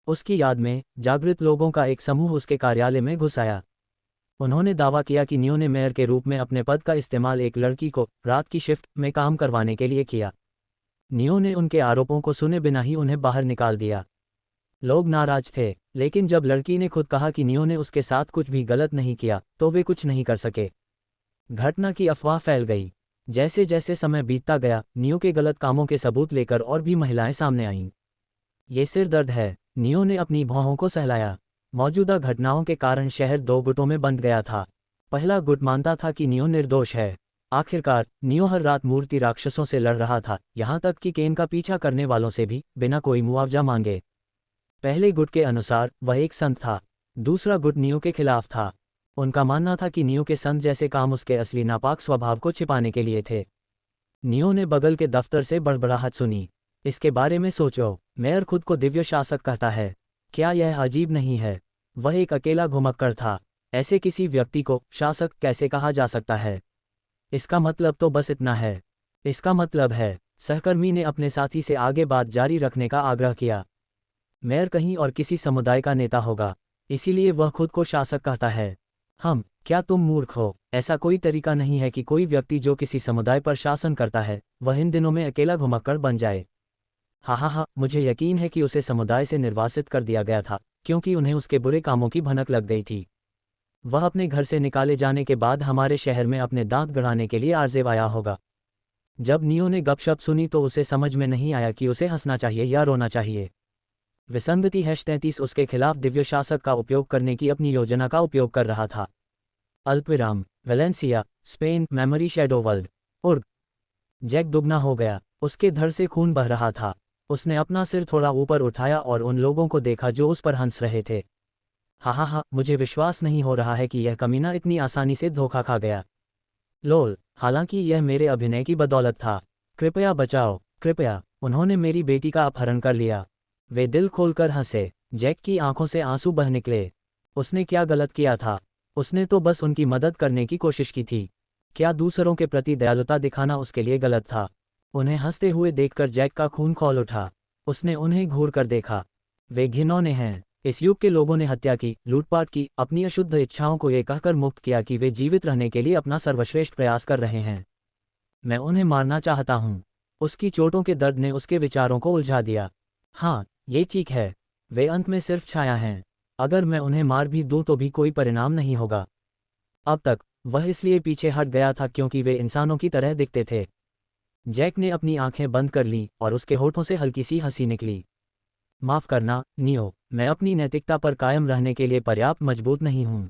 उसकी याद में जागृत लोगों का एक समूह उसके कार्यालय में घुस आया। उन्होंने दावा किया कि नियो ने मेयर के रूप में अपने पद का इस्तेमाल एक लड़की को रात की शिफ्ट में काम करवाने के लिए किया। नियो ने उनके आरोपों को सुने बिना ही उन्हें बाहर निकाल दिया। लोग नाराज थे, लेकिन जब लड़की ने खुद कहा कि नियो ने उसके साथ कुछ भी गलत नहीं किया, तो वे कुछ नहीं कर सके। घटना की अफवाह फैल गई। जैसे जैसे समय बीतता गया, नियो के गलत कामों के सबूत लेकर और भी महिलाएं सामने आईं। ये सिर दर्द है। नियो ने अपनी भौहों को सहलाया। मौजूदा घटनाओं के कारण शहर 2 गुटों में बंट गया था। पहला गुट मानता था कि नियो निर्दोष है। आखिरकार नियो हर रात मूर्ति राक्षसों से लड़ रहा था, यहाँ तक कि केन का पीछा करने वालों से भी, बिना कोई मुआवजा मांगे। पहले गुट के अनुसार वह एक संत था। दूसरा गुट नियो के खिलाफ था। उनका मानना था कि नियो के संत जैसे काम उसके असली नापाक स्वभाव को छिपाने के लिए थे। नियो ने बगल के दफ्तर से बड़बड़ाहट सुनी। इसके बारे में सोचो। मेयर खुद को दिव्य शासक कहता है। क्या यह अजीब नहीं है? वह एक अकेला घुमक्कड़ था। ऐसे किसी व्यक्ति को शासक कैसे कहा जा सकता है? इसका मतलब तो बस इतना है। इसका मतलब है। सहकर्मी ने अपने साथी से आगे बात जारी रखने का आग्रह किया। मेयर कहीं और किसी समुदाय का नेता होगा, इसीलिए वह खुद को शासक कहता है। क्या तुम मूर्ख हो? ऐसा कोई तरीका नहीं है कि कोई व्यक्ति जो किसी समुदाय पर शासन करता है, वह इन दिनों में अकेला घुमक्कड़ बन जाए। हाँ, मुझे यकीन है कि उसे समुदाय से निर्वासित कर दिया गया था, क्योंकि उन्हें उसके बुरे कामों की भनक लग गई थी। वह अपने घर से निकाले जाने के बाद हमारे शहर में अपने दांत गड़ाने के लिए आरजेव आया होगा। जब नियो ने गपशप सुनी तो उसे समझ में नहीं आया कि उसे हंसना चाहिए या रोना चाहिए। विसंगति -33 उसके खिलाफ दिव्य शासक का उपयोग करने की अपनी योजना का उपयोग कर रहा था। अल्पविराम, Valencia, Spain, memory shadow world. उर्ग। जैक दुगना हो गया। उसके धड़ से खून बह रहा था। उसने अपना सिर थोड़ा ऊपर उठाया और उन लोगों को देखा जो उस पर हंस रहे थे। हाँ, मुझे विश्वास नहीं हो रहा है कि यह कमीना इतनी आसानी से धोखा खा गया। लोल, हालांकि यह मेरे अभिनय की बदौलत था। कृपया बचाओ, कृपया। उन्होंने मेरी बेटी का अपहरण कर लिया। वे दिल खोलकर हंसे। जैक की आंखों से आंसू बह निकले। उसने क्या गलत किया था? उसने तो बस उनकी मदद करने की कोशिश की थी। क्या दूसरों के प्रति दयालुता दिखाना उसके लिए गलत था? उन्हें हंसते हुए देखकर जैक का खून खौल उठा। उसने उन्हें घूर कर देखा। वे घिनौने हैं। इस युग के लोगों ने हत्या की, लूटपाट की, अपनी अशुद्ध इच्छाओं को ये कहकर मुक्त किया कि वे जीवित रहने के लिए अपना सर्वश्रेष्ठ प्रयास कर रहे हैं। मैं उन्हें मारना चाहता हूँ। उसकी चोटों के दर्द ने उसके विचारों को उलझा दिया। हाँ, ये ठीक है। वे अंत में सिर्फ छाया हैं। अगर मैं उन्हें मार भी दूं तो भी कोई परिणाम नहीं होगा। अब तक वह इसलिए पीछे हट गया था क्योंकि वे इंसानों की तरह दिखते थे। जैक ने अपनी आंखें बंद कर लीं और उसके होठों से हल्की सी हंसी निकली। माफ करना, नियो, मैं अपनी नैतिकता पर कायम रहने के लिए पर्याप्त मजबूत नहीं हूं।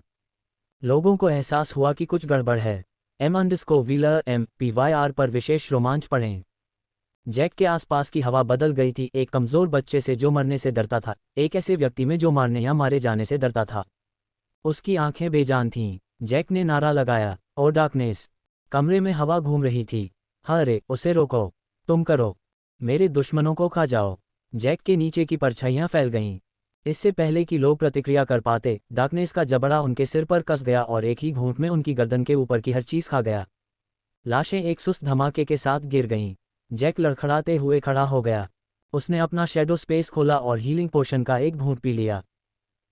लोगों को एहसास हुआ कि कुछ गड़बड़ है। M_Wheeler पर विशेष रोमांच पढ़ें। जैक के आसपास की हवा बदल गई थी, एक कमजोर बच्चे से जो मरने से डरता था, एक ऐसे व्यक्ति में जो मारने या मारे जाने से डरता था। उसकी आंखें बेजान थीं। जैक ने नारा लगाया, ओ डार्कनेस। कमरे में हवा घूम रही थी। अरे, उसे रोको। तुम करो। मेरे दुश्मनों को खा जाओ। जैक के नीचे की परछाइयां फैल गईं। इससे पहले कि लोग प्रतिक्रिया कर पाते, डार्कनेस का जबड़ा उनके सिर पर कस गया और एक ही घूंट में उनकी गर्दन के ऊपर की हर चीज खा गया। लाशें एक सुस्त धमाके के साथ गिर गईं। जैक लड़खड़ाते हुए खड़ा हो गया। उसने अपना शैडो स्पेस खोला और हीलिंग पोशन का एक घूंट पी लिया।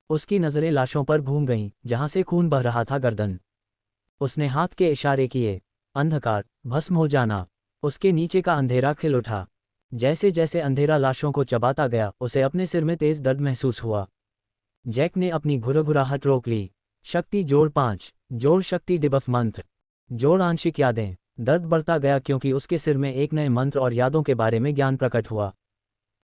उसकी नज़रें लाशों पर घूम गईं, जहां से खून बह रहा था गर्दन। उसने हाथ के इशारे किए। अंधकार, भस्म हो जाना। उसके नीचे का अंधेरा खिल उठा। जैसे जैसे अंधेरा लाशों को चबाता गया, उसे अपने सिर में तेज दर्द महसूस हुआ। जैक ने अपनी घुरघुराहट रोक ली। शक्ति जोड़ 5, जोड़ शक्ति डिबफ मंत्र, जोड़ आंशिक यादें। दर्द बढ़ता गया क्योंकि उसके सिर में एक नए मंत्र और यादों के बारे में ज्ञान प्रकट हुआ।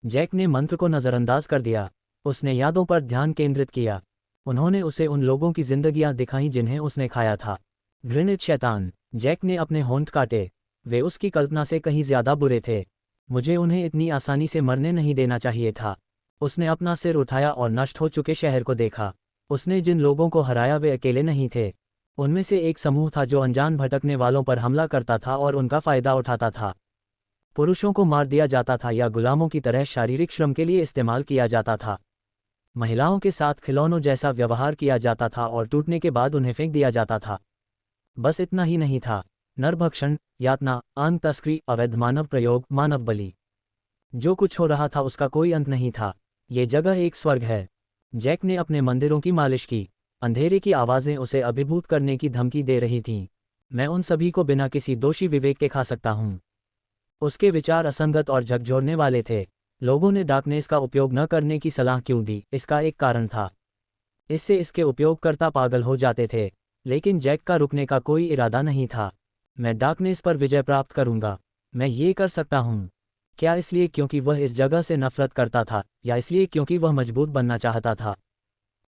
जैक ने मंत्र को नज़रअंदाज कर दिया। उसने यादों पर ध्यान केंद्रित किया। उन्होंने उसे उन लोगों की जिंदगियां दिखाईं जिन्हें उसने खाया था। घृणित शैतान। जैक ने अपने होंठ काटे। वे उसकी कल्पना से कहीं ज्यादा बुरे थे। मुझे उन्हें इतनी आसानी से मरने नहीं देना चाहिए था। उसने अपना सिर उठाया और नष्ट हो चुके शहर को देखा। उसने जिन लोगों को हराया वे अकेले नहीं थे। उनमें से एक समूह था जो अनजान भटकने वालों पर हमला करता था और उनका फायदा उठाता था। पुरुषों को मार दिया जाता था या गुलामों की तरह शारीरिक श्रम के लिए इस्तेमाल किया जाता था। महिलाओं के साथ खिलौनों जैसा व्यवहार किया जाता था और टूटने के बाद उन्हें फेंक दिया जाता था। बस इतना ही नहीं था। नरभक्षण, यातना, आन तस्करी, अवैध मानव प्रयोग, मानव बलि। जो कुछ हो रहा था उसका कोई अंत नहीं था। ये जगह एक स्वर्ग है। जैक ने अपने मंदिरों की मालिश की। अंधेरे की आवाज़ें उसे अभिभूत करने की धमकी दे रही थीं। मैं उन सभी को बिना किसी दोषी विवेक के खा सकता हूँ। उसके विचार असंगत और झकझोरने वाले थे। लोगों ने डार्कनेस का उपयोग न करने की सलाह क्यों दी, इसका एक कारण था। इससे इसके उपयोगकर्ता पागल हो जाते थे। लेकिन जैक का रुकने का कोई इरादा नहीं था। मैं डार्कनेस पर विजय प्राप्त करूंगा। मैं ये कर सकता हूँ। क्या इसलिए क्योंकि वह इस जगह से नफरत करता था, या इसलिए क्योंकि वह मजबूत बनना चाहता था,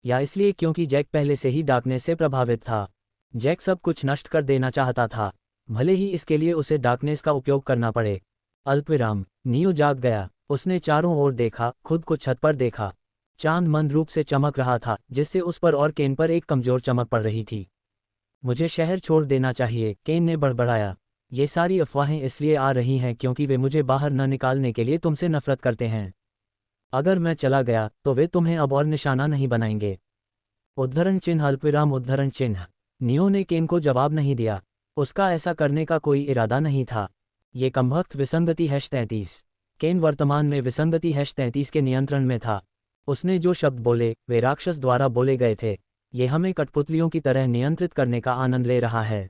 या इसलिए क्योंकि जैक पहले से ही डार्कनेस से प्रभावित था? जैक सब कुछ नष्ट कर देना चाहता था, भले ही इसके लिए उसे डार्कनेस का उपयोग करना पड़े। अल्पविराम। नियो जाग गया। उसने चारों ओर देखा, खुद को छत पर देखा। चांद मंद रूप से चमक रहा था, जिससे उस पर और केन पर एक कमजोर चमक पड़ रही थी। मुझे शहर छोड़ देना चाहिए, केन ने बड़बड़ाया। ये सारी अफवाहें इसलिए आ रही हैं क्योंकि वे मुझे बाहर न निकालने के लिए तुमसे नफरत करते हैं। अगर मैं चला गया तो वे तुम्हें अब और निशाना नहीं बनाएंगे। उद्धरण चिन्ह अल्पविराम उद्धरण चिन्ह। नियो ने केन को जवाब नहीं दिया। उसका ऐसा करने का कोई इरादा नहीं था। ये कमबख्त विसंगति #33। केन वर्तमान में विसंगति #33 के नियंत्रण में था। उसने जो शब्द बोले वे राक्षस द्वारा बोले गए थे। ये हमें कठपुतलियों की तरह नियंत्रित करने का आनंद ले रहा है।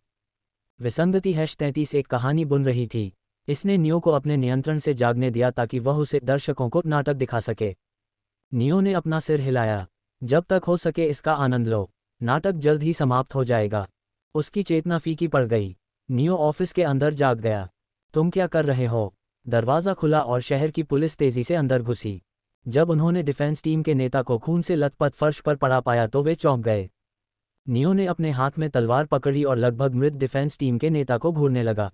विसंगति #33 एक कहानी बुन रही थी। इसने नियो को अपने नियंत्रण से जागने दिया ताकि वह उसे दर्शकों को नाटक दिखा सके। नियो ने अपना सिर हिलाया। जब तक हो सके इसका आनंद लो। नाटक जल्द ही समाप्त हो जाएगा। उसकी चेतना फीकी पड़ गई। नियो ऑफिस के अंदर जाग गया। तुम क्या कर रहे हो? दरवाज़ा खुला और शहर की पुलिस तेजी से अंदर घुसी। जब उन्होंने डिफेंस टीम के नेता को खून से लथपथ फर्श पर पड़ा पाया तो वे चौंक गए। नियो ने अपने हाथ में तलवार पकड़ी और लगभग मृत डिफेंस टीम के नेता को घूरने लगा।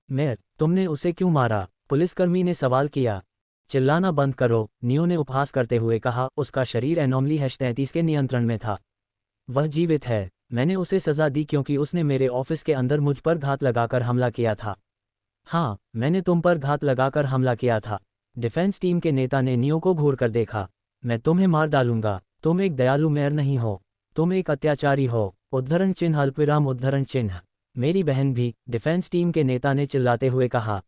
मेयर, तुमने उसे क्यों मारा? पुलिसकर्मी ने सवाल किया। चिल्लाना बंद करो, नियो ने उपहास करते हुए कहा। उसका शरीर एनोमली #33 के नियंत्रण में था। वह जीवित है। मैंने उसे सजा दी क्योंकि उसने मेरे ऑफिस के अंदर मुझ पर घात लगाकर हमला किया था। हाँ, मैंने तुम पर घात लगाकर हमला किया था। डिफेंस टीम के नेता ने नियो को घूर कर देखा। मैं तुम्हें मार डालूंगा। तुम एक दयालु मेयर नहीं हो, तुम एक अत्याचारी हो। उद्धरण चिन्ह अल्पविराम उद्धरण चिन्ह। मेरी बहन भी, डिफेंस टीम के नेता ने चिल्लाते हुए कहा।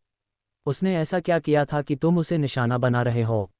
उसने ऐसा क्या किया था कि तुम उसे निशाना बना रहे हो?